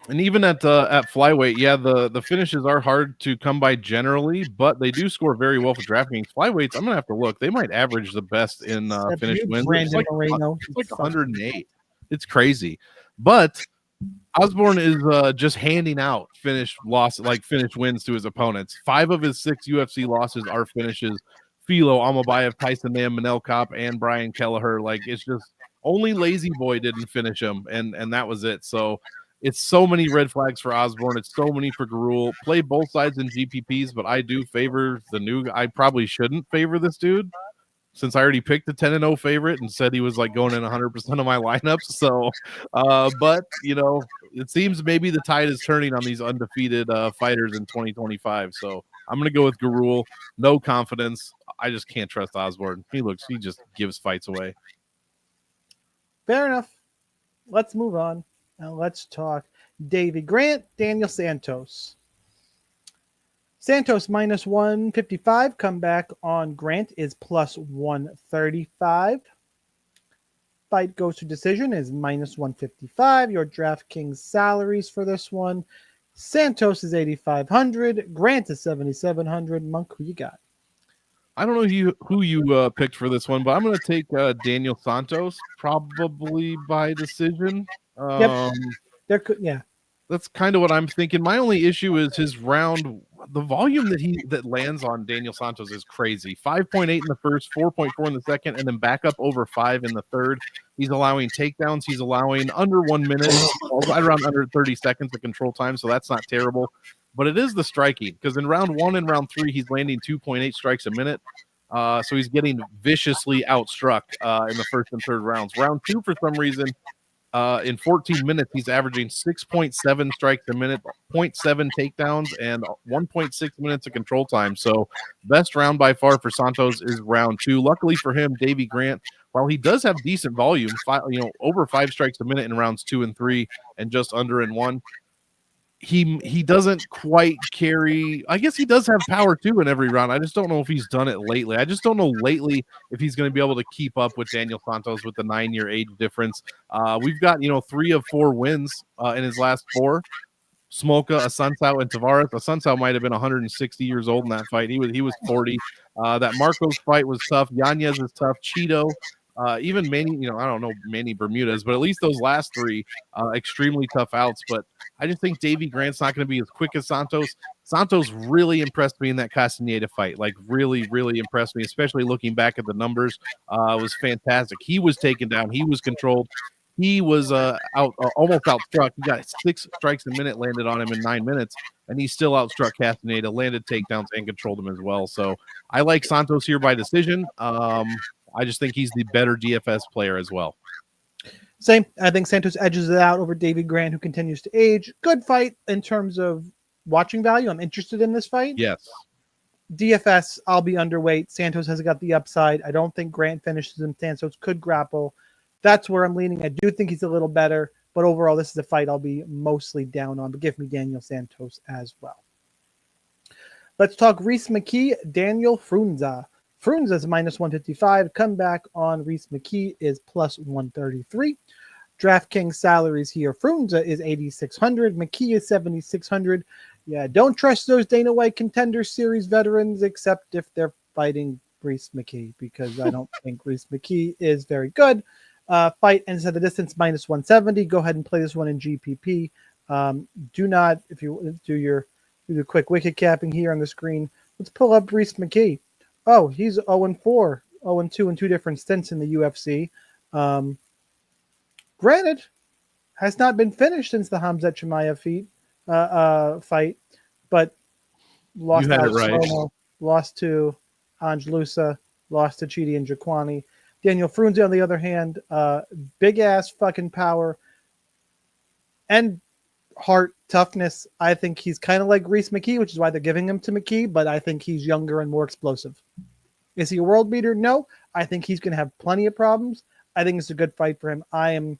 And even at flyweight, yeah, the finishes are hard to come by generally, but they do score very well for DraftKings. Flyweights, I'm gonna have to look. They might average the best in finished wins. It's like 108. It's crazy, but Osborne is just handing out finished wins to his opponents. 5 of his 6 UFC losses are finishes. Filo, Amabayev, Tyson Nam, Manel Kopp, and Brian Kelleher. Like, it's just only Lazy Boy didn't finish him, and that was it. So it's so many red flags for Osborne. It's so many for Gurule. Play both sides in GPPs, but I do favor the new. I probably shouldn't favor this dude, since I already picked the 10-0 favorite and said he was like going in 100% of my lineups. So, but you know, it seems maybe the tide is turning on these undefeated fighters in 2025. So I'm going to go with Gurule. No confidence. I just can't trust Osborne. He just gives fights away. Fair enough. Let's move on. Now let's talk Davey Grant, Daniel Santos. Santos minus 155. Comeback on Grant is plus 135. Fight goes to decision is minus 155. Your DraftKings salaries for this one. Santos is 8,500. Grant is 7,700. Monk, who you got? I don't know who you picked for this one, but I'm going to take Daniel Santos, probably by decision. Yep. Yeah. That's kind of what I'm thinking. My only issue is his round. The volume that lands on Daniel Santos is crazy. 5.8 in the first, 4.4 in the second, and then back up over 5 in the third. He's allowing takedowns. He's allowing under 1 minute, right around under 30 seconds of control time, so that's not terrible. But it is the striking, because in round 1 and round 3, he's landing 2.8 strikes a minute. So he's getting viciously outstruck in the first and third rounds. Round 2, for some reason, in 14 minutes, he's averaging 6.7 strikes a minute, 0.7 takedowns, and 1.6 minutes of control time. So best round by far for Santos is round 2. Luckily for him, Davey Grant, while he does have decent volume, over 5 strikes a minute in rounds 2 and 3 and just under in 1, he doesn't quite carry. I guess he does have power too in every round. I just don't know if he's done it lately. I just don't know lately if he's going to be able to keep up with Daniel Santos with the 9-year age difference. We've got 3 of 4 wins in his last 4. Smolka, Assunção, and Tavares. Assunção might have been 160 years old in that fight. He was 40. That Marcos fight was tough. Yanez is tough. Cheeto. Even Manny, I don't know Manny Bermudez, but at least those last 3 extremely tough outs. But I just think Davey Grant's not going to be as quick as Santos. Santos really impressed me in that Castaneda fight. Like, really, really impressed me, especially looking back at the numbers. It was fantastic. He was taken down. He was controlled. He was almost outstruck. He got 6 strikes a minute landed on him in 9 minutes, and he still outstruck Castaneda, landed takedowns, and controlled him as well. So I like Santos here by decision. I just think he's the better DFS player as well. Same. I think Santos edges it out over Davey Grant, who continues to age. Good fight in terms of watching value. I'm interested in this fight. Yes. DFS, I'll be underweight. Santos has got the upside. I don't think Grant finishes him. Santos could grapple. That's where I'm leaning. I do think he's a little better, but overall, this is a fight I'll be mostly down on. But give me Daniel Santos as well. Let's talk Reese McKee, Daniel Frunza. Frunza is minus 155. Comeback on Reese McKee is plus 133. DraftKings salaries here. Frunza is 8,600. McKee is 7,600. Yeah, don't trust those Dana White Contender Series veterans except if they're fighting Reese McKee, because I don't think Reese McKee is very good. Fight ends at the distance minus 170. Go ahead and play this one in GPP. Do not, if you do the quick wicket capping here on the screen, let's pull up Reese McKee. Oh, he's 0-4, 0-2 in 2 different stints in the UFC. Granted, has not been finished since the Khamzat Chimaev fight, but lost lost to Angelusa, lost to Chidi and Jaquani. Daniel Frunza, on the other hand, big ass fucking power and heart toughness. I think he's kind of like Reese McKee, which is why they're giving him to McKee, but I think he's younger and more explosive. Is he a world beater? No. I think he's going to have plenty of problems. I think it's a good fight for him.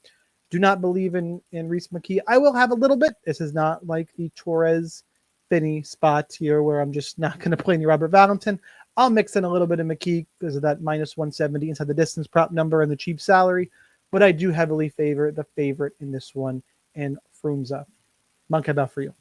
Do not believe in Reese McKee. I will have a little bit. This is not like the Torres Finney spot here where I'm just not going to play any Robert Valentin. I'll mix in a little bit of McKee because of that minus 170 inside the distance prop number and the cheap salary. But I do heavily favor the favorite in this one in Frunza. Monk, how about for you?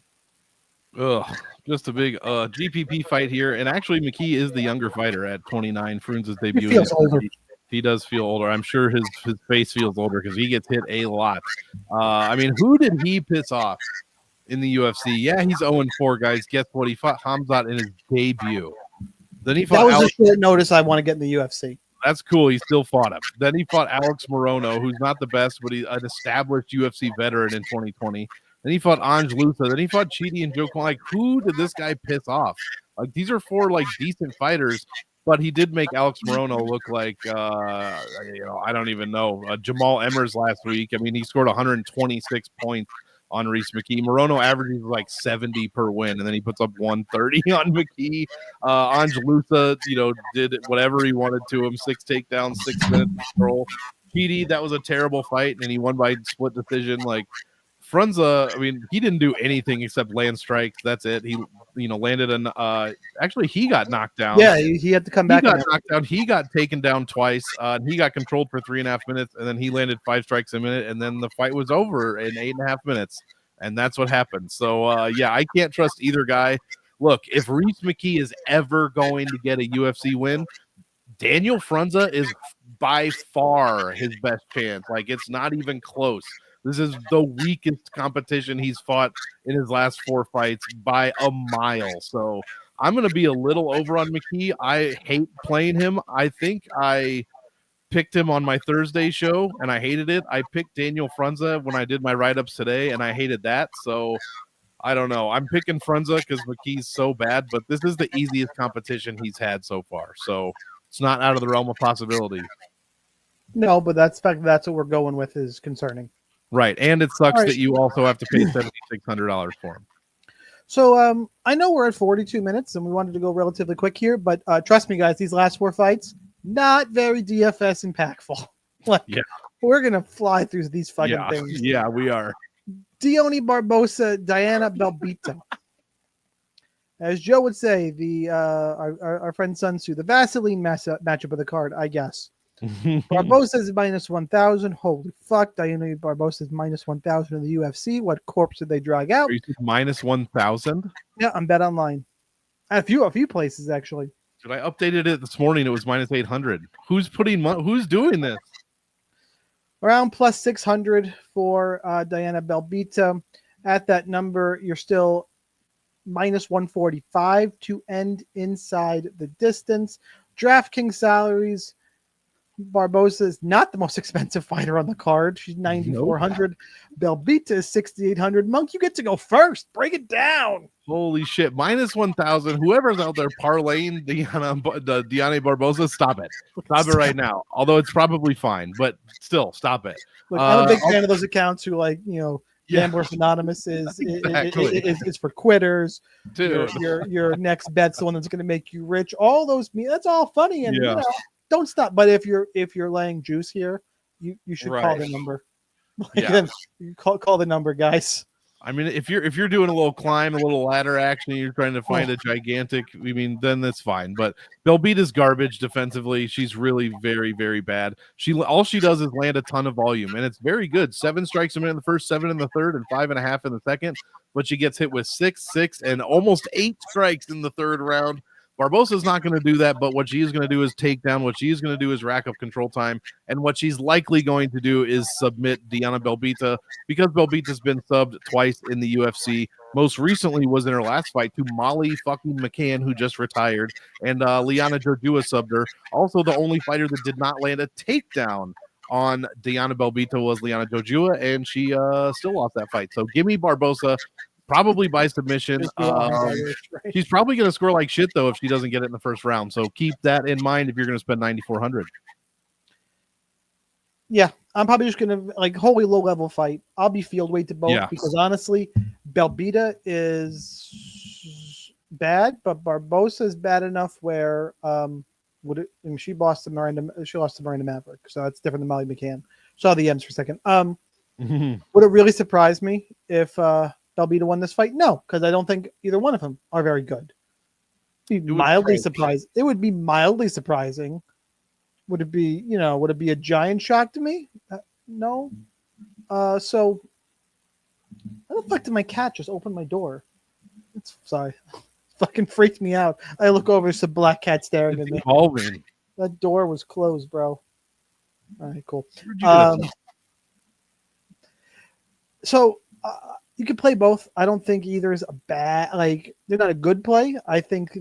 Just a big GPP fight here. And actually, McKee is the younger fighter at 29. Frunza's debut. He feels older. He does feel older. I'm sure his face feels older because he gets hit a lot. I mean, who did he piss off in the UFC? Yeah, he's 0-4, guys. Guess what? He fought Hamzat in his debut. Then he fought that was a short notice I want to get in the UFC. That's cool. He still fought him. Then he fought Alex Morono, who's not the best, but he's an established UFC veteran in 2020. Then he fought Angelusa. Then he fought Chidi and Joe. Like, who did this guy piss off? Like, these are four like decent fighters, but he did make Alex Morono look like I don't even know. Jamal Emmers last week. I mean, he scored 126 points on Reese McKee. Morono averages like 70 per win, and then he puts up 130 on McKee. Angelusa, did whatever he wanted to him. 6 takedowns, 6 minutes control. Chidi, that was a terrible fight, and he won by split decision. Like, Frunza, I mean, he didn't do anything except land strikes. That's it. He, landed an. Actually, he got knocked down. Yeah, he had to come back. He got knocked down. He got taken down twice. He got controlled for 3.5 minutes, and then he landed 5 strikes a minute, and then the fight was over in 8.5 minutes, and that's what happened. So, I can't trust either guy. Look, if Reese McKee is ever going to get a UFC win, Daniel Frunza is by far his best chance. Like, it's not even close. This is the weakest competition he's fought in his last 4 fights by a mile. So I'm going to be a little over on McKee. I hate playing him. I think I picked him on my Thursday show, and I hated it. I picked Daniel Frunza when I did my write-ups today, and I hated that. So I don't know. I'm picking Frunza because McKee's so bad, but this is the easiest competition he's had so far. So it's not out of the realm of possibility. No, but that's what we're going with is concerning. Right, and it sucks that you also have to pay $7,600 for him. So I know we're at 42 minutes, and we wanted to go relatively quick here, but trust me, guys, these last 4 fights, not very DFS impactful. We're going to fly through these fucking things. Yeah, we are. Diony Barbosa, Diana Belbita. As Joe would say, our friend Sun Tzu, the Vaseline matchup of the card, I guess. Barbosa is minus 1,000. Holy fuck. Diana Barbosa is minus 1,000 in the UFC. What corpse did they drag out? Minus 1,000? Yeah, on Bet Online. At a few places, actually. Dude, I updated it this morning. It was minus 800. Who's doing this? Around plus 600 for Diana Belbita. At that number, you're still minus 145 to end inside the distance. DraftKings salaries. Barbosa is not the most expensive fighter on the card. She's 9,400. Belbita is 6,800. Monk, you get to go first. Break it down. Holy shit. Minus 1,000. Whoever's out there parlaying Diana Barbosa, stop it. Stop it right now. Although it's probably fine, but still, stop it. Look, I'm a big fan of those accounts who Gamblers Anonymous is for quitters. Dude. Your next bet's the one that's going to make you rich. All those, that's all funny and don't stop. But if you're laying juice here, you should call the number. You call the number, guys. I mean, if you're doing a little climb, a little ladder action, and you're trying to find a gigantic, then that's fine. But Belbita's garbage defensively. She's really very, very bad. All she does is land a ton of volume, and it's very good. 7 strikes a minute in the first, 7 in the third, and 5.5 in the second. But she gets hit with 6, and almost 8 strikes in the third round. Barbosa's not going to do that, but what she is going to do is take down. What she is going to do is rack up control time, and what she's likely going to do is submit Diana Belbita because Belbita's been subbed twice in the UFC. Most recently was in her last fight to Molly fucking McCann, who just retired, and Liana Jojua subbed her. Also, the only fighter that did not land a takedown on Diana Belbita was Liana Jojua, and she still lost that fight. So give me Barbosa. Probably by submission. She's probably going to score like shit, though, if she doesn't get it in the first round. So keep that in mind if you're going to spend 9,400. Yeah, I'm probably just going to, like, wholly low-level fight. I'll be field weight to both because, honestly, Belbita is bad, but Barbosa is bad enough where she lost to Miranda Maverick, so that's different than Molly McCann. Saw the M's for a second. Would it really surprise me if Belbita won this fight? No, because I don't think either one of them are very good. It'd be mildly surprised. It would be mildly surprising. Would it be, would it be a giant shock to me? No. So, how the fuck did my cat just open my door? Sorry. Fucking freaked me out. I look over, it's a black cat staring at me. Evolving. That door was closed, bro. All right, cool. So, you could play both. I don't think either is a bad, they're not a good play. I think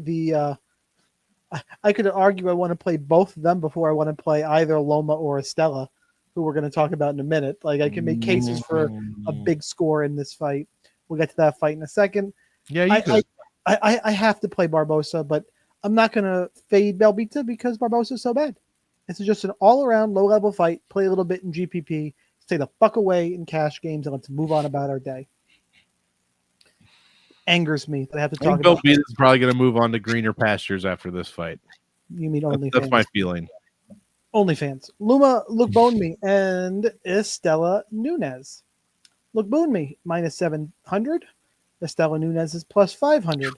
I could argue I want to play both of them before I want to play either Loma or Estella, who we're going to talk about in a minute. Like, I can make cases for a big score in this fight. We'll get to that fight in a second. Yeah, you could. I have to play Barbosa, but I'm not going to fade Belbita because Barbosa is so bad. It's just an all-around low-level fight. Play a little bit in GPP. Stay the fuck away in cash games, and let's move on about our day. Angers me that I have to talk about. Belbita is probably going to move on to greener pastures after this fight. You mean OnlyFans? That's my feeling. OnlyFans. Lookboonmee and Estella Nunes. Lookboonmee minus 700. Estella Nunes is plus 500.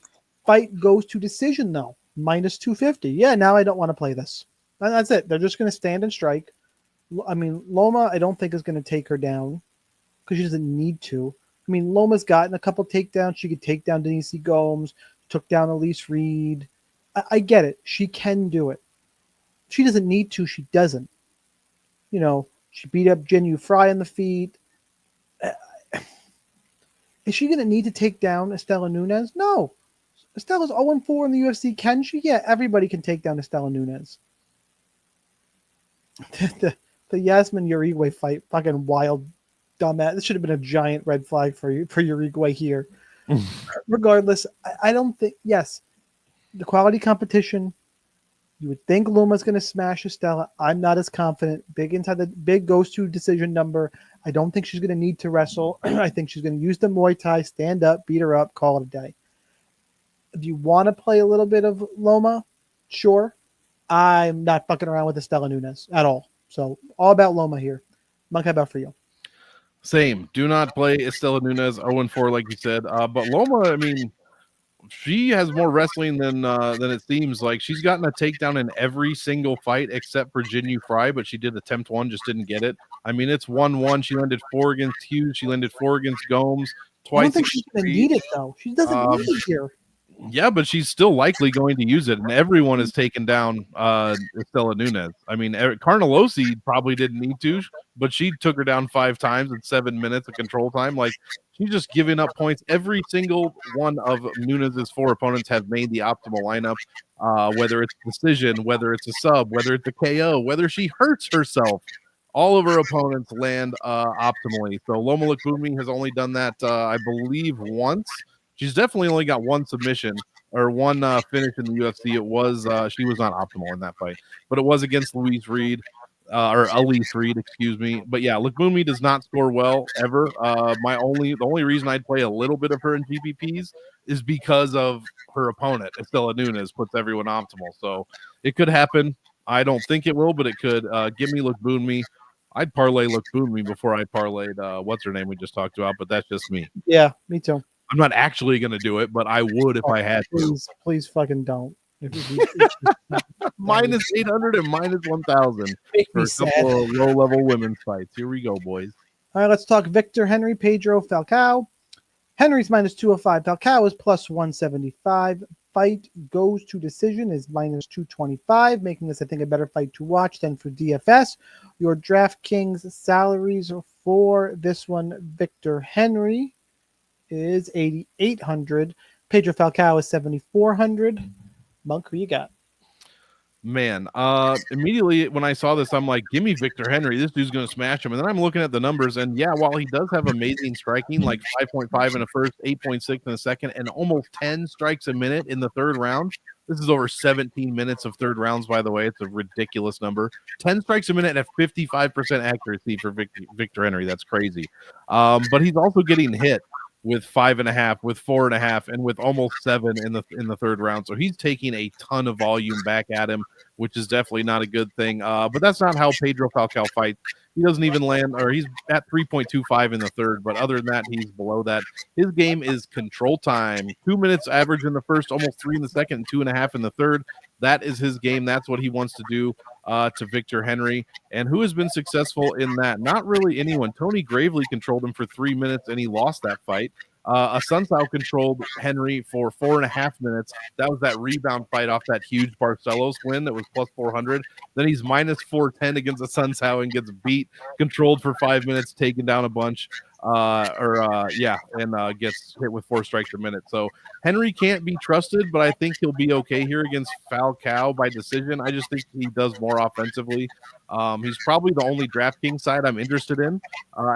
Fight goes to decision though, minus 250. Yeah, now I don't want to play this. That's it. They're just going to stand and strike. I mean, Loma, I don't think is going to take her down because she doesn't need to. I mean, Loma's gotten a couple takedowns. She could take down Denise Gomes, took down Elise Reed. I get it. She can do it. She doesn't need to. She doesn't. She beat up Jenu Fry in the feet. Is she going to need to take down Estella Nunes? No. Estella's 0-4 in the UFC. Can she? Yeah, everybody can take down Estella Nunes. The Yasmin Uribe fight, fucking wild. Dumbass. This should have been a giant red flag for Uruguay here. Regardless, I don't think. Yes, the quality competition. You would think Luma's going to smash Estella. I'm not as confident. Big goes to decision number. I don't think she's going to need to wrestle. I think she's going to use the Muay Thai, stand up, beat her up, call it a day. If you want to play a little bit of Loma, sure. I'm not fucking around with Estella Nunes at all. So all about Loma here. Monk, how about for you? Same. Do not play Estella Nunes 0-4, like you said. But Loma, I mean, she has more wrestling than it seems. Like, she's gotten a takedown in every single fight except for Jinu Fry, but she did attempt one, just didn't get it. I mean, it's 1-1. She landed 4 against Hughes. She landed 4 against Gomes. Twice. I don't think she's going to need it, though. She doesn't need it here. Yeah, but she's still likely going to use it, and everyone has taken down Estella Nunes. I mean, Carnelosi probably didn't need to, but she took her down 5 times in 7 minutes of control time. Like, she's just giving up points. Every single one of Nunes' 4 opponents have made the optimal lineup, whether it's decision, whether it's a sub, whether it's a KO, whether she hurts herself. All of her opponents land optimally. So Loma Lookboonmee has only done that, I believe, once. She's definitely only got 1 submission or 1 finish in the UFC. It was she was not optimal in that fight, but it was against Elise Reed, excuse me. But yeah, Lookboonmee does not score well ever. The only reason I'd play a little bit of her in GPPs is because of her opponent. Estella Nunes puts everyone optimal, so it could happen. I don't think it will, but it could. Give me Lookboonmee. I'd parlay Lookboonmee before I parlayed what's her name we just talked about, but that's just me. Yeah, me too. I'm not actually going to do it, but I would if I had to. Please fucking don't. Minus 800 and minus 1,000 for a couple of low-level women's fights. Here we go, boys. All right, let's talk Victor Henry, Pedro Falcao. Henry's minus 205. Falcao is plus 175. Fight goes to decision is minus 225, making this, I think, a better fight to watch than for DFS. Your DraftKings salaries for this one, Victor Henry, is 8,800. Pedro Falcao is 7,400. Monk, who you got? Man, immediately when I saw this, I'm like, give me Victor Henry. This dude's going to smash him. And then I'm looking at the numbers, and yeah, while he does have amazing striking, like 5.5 in the first, 8.6 in the second, and almost 10 strikes a minute in the third round. This is over 17 minutes of third rounds, by the way. It's a ridiculous number. 10 strikes a minute at 55% accuracy for Victor Henry. That's crazy. But he's also getting hit with 5.5, with 4.5, and with almost 7 in the third round. So he's taking a ton of volume back at him, which is definitely not a good thing. But that's not how Pedro Falcao fights. He doesn't even land, or he's at 3.25 in the third, but other than that, he's below that. His game is control time. 2 minutes average in the first, almost 3 in the second, and 2.5 in the third. That is his game. That's what he wants to do to Victor Henry. And who has been successful in that? Not really anyone. Tony Gravely controlled him for 3 minutes, and he lost that fight. Assunção controlled Henry for 4.5 minutes. That was that rebound fight off that huge Barcelos win that was plus 400. Then he's minus 410 against Assunção and gets beat, controlled for 5 minutes, taken down a bunch. Gets hit with 4 strikes a minute. So Henry can't be trusted, but I think he'll be okay here against Falcao by decision. I just think he does more offensively. He's probably the only DraftKings side I'm interested in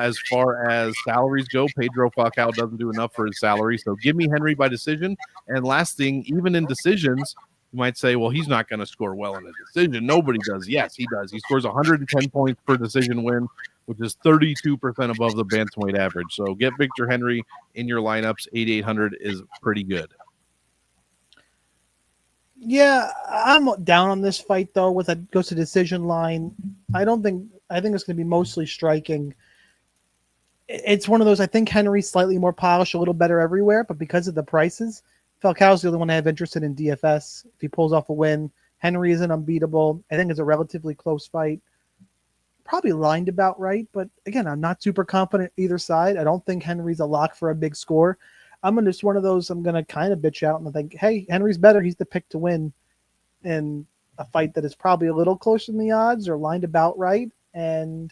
as far as salaries go. Pedro Falcao doesn't do enough for his salary, so give me Henry by decision. And last thing, even in decisions, you might say, well, he's not going to score well in a decision. Nobody does. Yes, he does. He scores 110 points per decision win, which is 32% above the bantamweight average. So get Victor Henry in your lineups. 8,800 is pretty good. Yeah, I'm down on this fight though. With a goes to decision line, I think it's going to be mostly striking. It's one of those. I think Henry's slightly more polished, a little better everywhere, but because of the prices, Falcao's the only one I have interested in DFS. If he pulls off a win, Henry isn't unbeatable. I think it's a relatively close fight. Probably lined about right, but again, I'm not super confident either side. I don't think Henry's a lock for a big score. I'm just one of those. I'm gonna kind of bitch out and think, hey, Henry's better. He's the pick to win in a fight that is probably a little closer than the odds or lined about right. And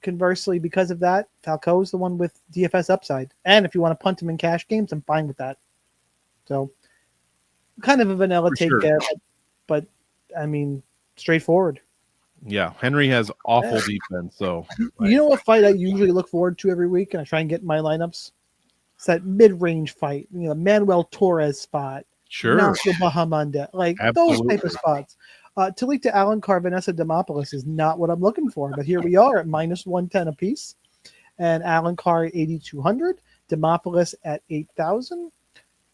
conversely, because of that, Falcao's the one with DFS upside. And if you want to punt him in cash games, I'm fine with that. So, kind of a vanilla take there, but I mean, straightforward. Yeah, Henry has awful defense. So, you know what fight I usually look forward to every week, and I try and get in my lineups? It's that mid-range fight, Manuel Torres spot, sure, Nacio Bahamonde, like those type of spots. Talita Alencar, Vanessa Demopoulos is not what I'm looking for, but here we are at minus 110 apiece, and Alencar 8,200, Demopoulos at 8,000.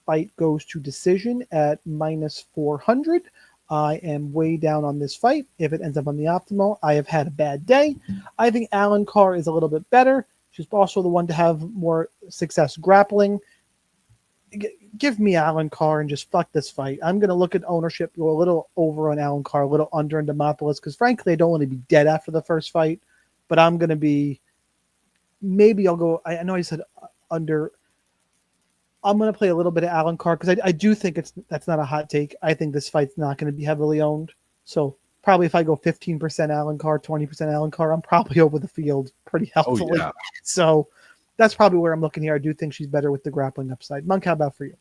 Fight goes to decision at minus 400. I am way down on this fight. If it ends up on the optimal, I have had a bad day. I think Alencar is a little bit better. She's also the one to have more success grappling. Give me Alencar and just fuck this fight. I'm going to look at ownership, go a little over on Alencar, a little under on Demopoulos, because frankly, I don't want to be dead after the first fight, but I'm going to be, maybe I'll go, I know I said under. I'm going to play a little bit of Alencar because I do think that's not a hot take. I think this fight's not going to be heavily owned. So probably if I go 15% Alencar, 20% Alencar, I'm probably over the field pretty healthily. Oh, yeah. So that's probably where I'm looking here. I do think she's better with the grappling upside. Monk, how about for you?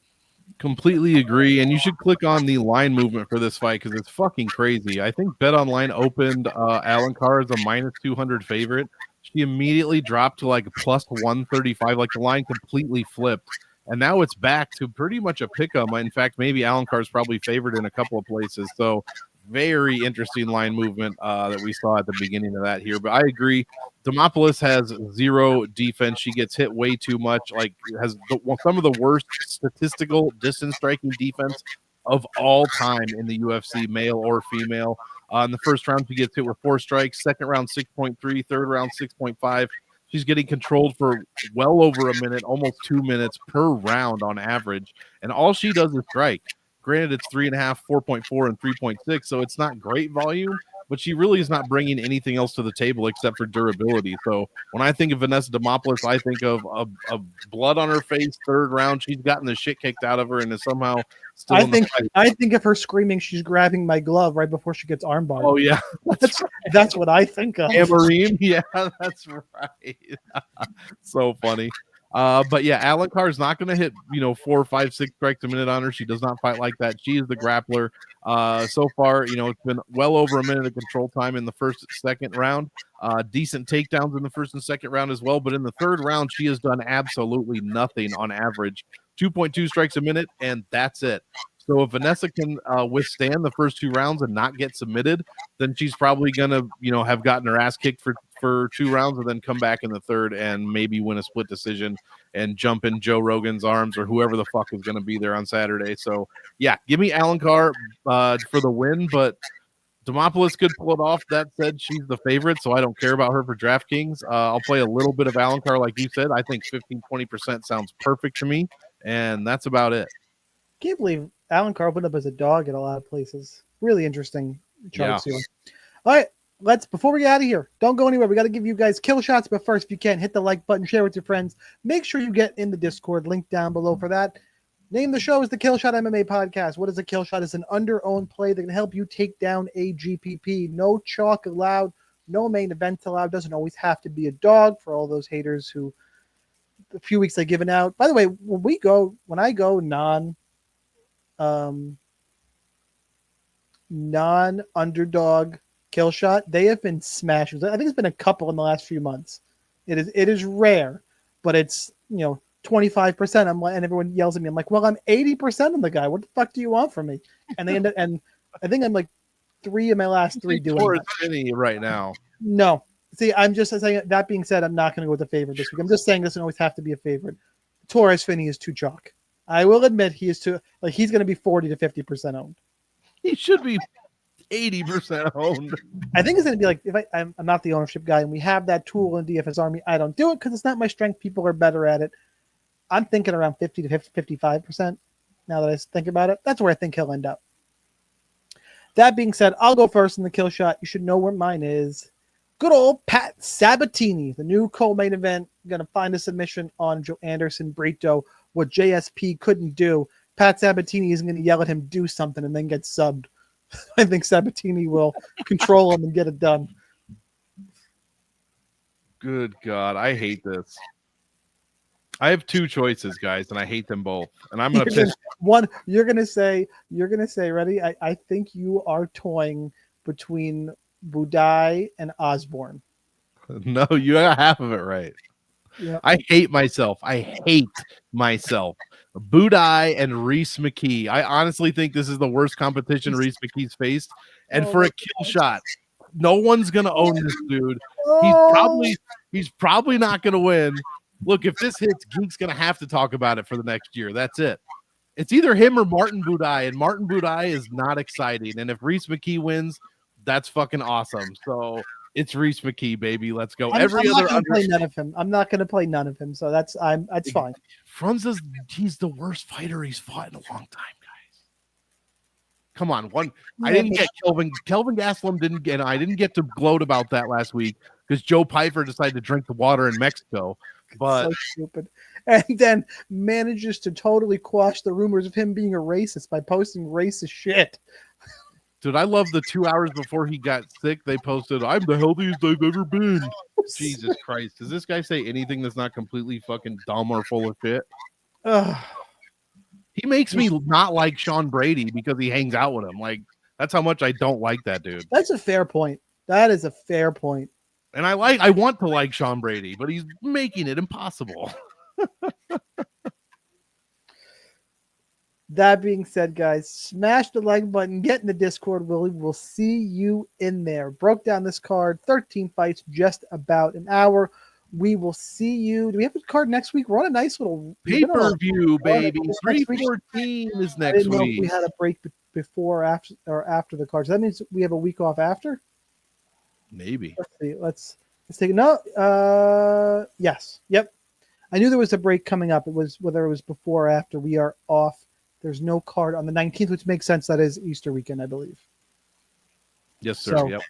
Completely agree. And you should click on the line movement for this fight because it's fucking crazy. I think BetOnline opened Alencar as a minus 200 favorite. She immediately dropped to like plus 135. Like the line completely flipped. And now it's back to pretty much a pick-em. In fact, maybe Alencar is probably favored in a couple of places. So very interesting line movement that we saw at the beginning of that here. But I agree. Demopoulos has zero defense. She gets hit way too much. Like has some of the worst statistical distance striking defense of all time in the UFC, male or female. In the first round, she gets hit with 4 strikes. Second round, 6.3. Third round, 6.5. She's getting controlled for well over a minute, almost 2 minutes per round on average. And all she does is strike. Granted, it's 3.5, 4.4, and 3.6, so it's not great volume, but she really is not bringing anything else to the table except for durability. So when I think of Vanessa Demopoulos, I think of blood on her face, third round. She's gotten the shit kicked out of her and is somehow still in the fight. I think of her screaming, she's grabbing my glove right before she gets armbarred. Oh, yeah. That's what I think of. Amarine? Yeah, that's right. So funny. But yeah, Alencar is not going to hit 4, 5, 6 strikes a minute on her. She does not fight like that. She is the grappler. So far, it's been well over a minute of control time in the first, second round. Decent takedowns in the first and second round as well. But in the third round, she has done absolutely nothing on average. 2.2 strikes a minute, and that's it. So if Vanessa can withstand the first 2 rounds and not get submitted, then she's probably gonna, have gotten her ass kicked for 2 rounds and then come back in the third and maybe win a split decision and jump in Joe Rogan's arms or whoever the fuck is gonna be there on Saturday. So yeah, give me Alencar for the win, but Demopoulos could pull it off. That said, she's the favorite, so I don't care about her for DraftKings. I'll play a little bit of Alencar, like you said. I think 15-20% sounds perfect to me, and that's about it. Can't believe Alencar opened up as a dog at a lot of places. Really interesting charts here. All right, before we get out of here, don't go anywhere. We got to give you guys kill shots, but first, if you can, hit the like button, share with your friends. Make sure you get in the Discord, link down below for that. Name of the show is the Killshot MMA Podcast. What is a kill shot? It's an under-owned play that can help you take down a GPP. No chalk allowed, no main event allowed. Doesn't always have to be a dog for all those haters who a few weeks they've given out. By the way, when I go non-underdog kill shot, they have been smashes. I think it's been a couple in the last few months. It is rare, but it's 25%. I'm like, and everyone yells at me. I'm like, well, I'm 80% on the guy. What the fuck do you want from me? And they end up, and I think I'm like 3 of my last 3 doing Torres Finney right now. No, see, I'm just saying. That being said, I'm not going to go with the favorite this week. I'm just saying this doesn't always have to be a favorite. Torres Finney is too chalk. I will admit he is too. Like he's going to be 40 to 50% owned. He should be 80% owned. I think it's going to be like if I'm not the ownership guy, and we have that tool in DFS Army. I don't do it because it's not my strength. People are better at it. I'm thinking around 50 to 55% now that I think about it. That's where I think he'll end up. That being said, I'll go first in the kill shot. You should know where mine is. Good old Pat Sabatini, the new co-main event. Going to find a submission on Joe Anderson Brito. What JSP couldn't do. Pat Sabatini isn't going to yell at him, do something, and then get subbed. I think Sabatini will control him and get it done. Good God. I hate this. I have 2 choices, guys, and I hate them both. And I'm going to pick one. You're going to say, ready? I think you are toying between Budai and Osborne. No, you got half of it right. Yeah. I hate myself. Budai and Reese McKee. I honestly think this is the worst competition Reese McKee's faced. And for a kill shot, no one's going to own this dude. He's probably not going to win. Look, if this hits, Geek's going to have to talk about it for the next year. That's it. It's either him or Martin Budai, and Martin Budai is not exciting. And if Reese McKee wins, that's fucking awesome. So it's Reese McKee, baby. Let's go. I'm not going to play none of him. I'm not going to play none of him. So that's fine. Frunza's he's the worst fighter he's fought in a long time, guys. Come on, I didn't get Kelvin Gastelum I didn't get to gloat about that last week because Joe Pyfer decided to drink the water in Mexico. But so stupid. And then manages to totally quash the rumors of him being a racist by posting racist shit. Dude, I love the 2 hours before he got sick. They posted, "I'm the healthiest I've ever been." Jesus Christ. Does this guy say anything that's not completely fucking dumb or full of shit? He makes me not like Sean Brady because he hangs out with him. Like, that's how much I don't like that dude. That's a fair point. That is a fair point. And I want to like Sean Brady, but he's making it impossible. That being said, guys, smash the like button, get in the Discord, Willie. We'll see you in there. Broke down this card, 13 fights, just about an hour. We will see you. Do we have a card next week? We're on a nice little pay-per-view, baby. 314 is next I didn't know week. if we had a break before or after the card. So that means we have a week off after? Maybe. Let's see. Let's take it. No. Yes. Yep. I knew there was a break coming up. It was whether it was before or after. We are off. There's no card on the 19th, which makes sense. That is Easter weekend, I believe. Yes, sir. So, yep.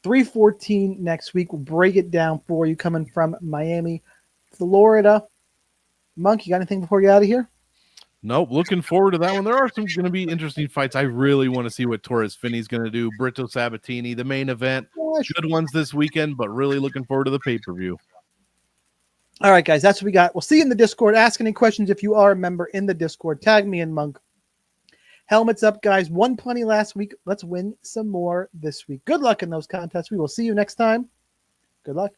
314 next week. We'll break it down for you coming from Miami, Florida. Monk, you got anything before you get out of here? Nope. Looking forward to that one. There are some going to be interesting fights. I really want to see what Torres Finney's going to do. Brito Sabatini, the main event. Good ones this weekend, but really looking forward to the pay-per-view. All right, guys, that's what we got. We'll see you in the Discord. Ask any questions if you are a member in the Discord. Tag me and Monk. Helmets up, guys. Won plenty last week. Let's win some more this week. Good luck in those contests. We will see you next time. Good luck.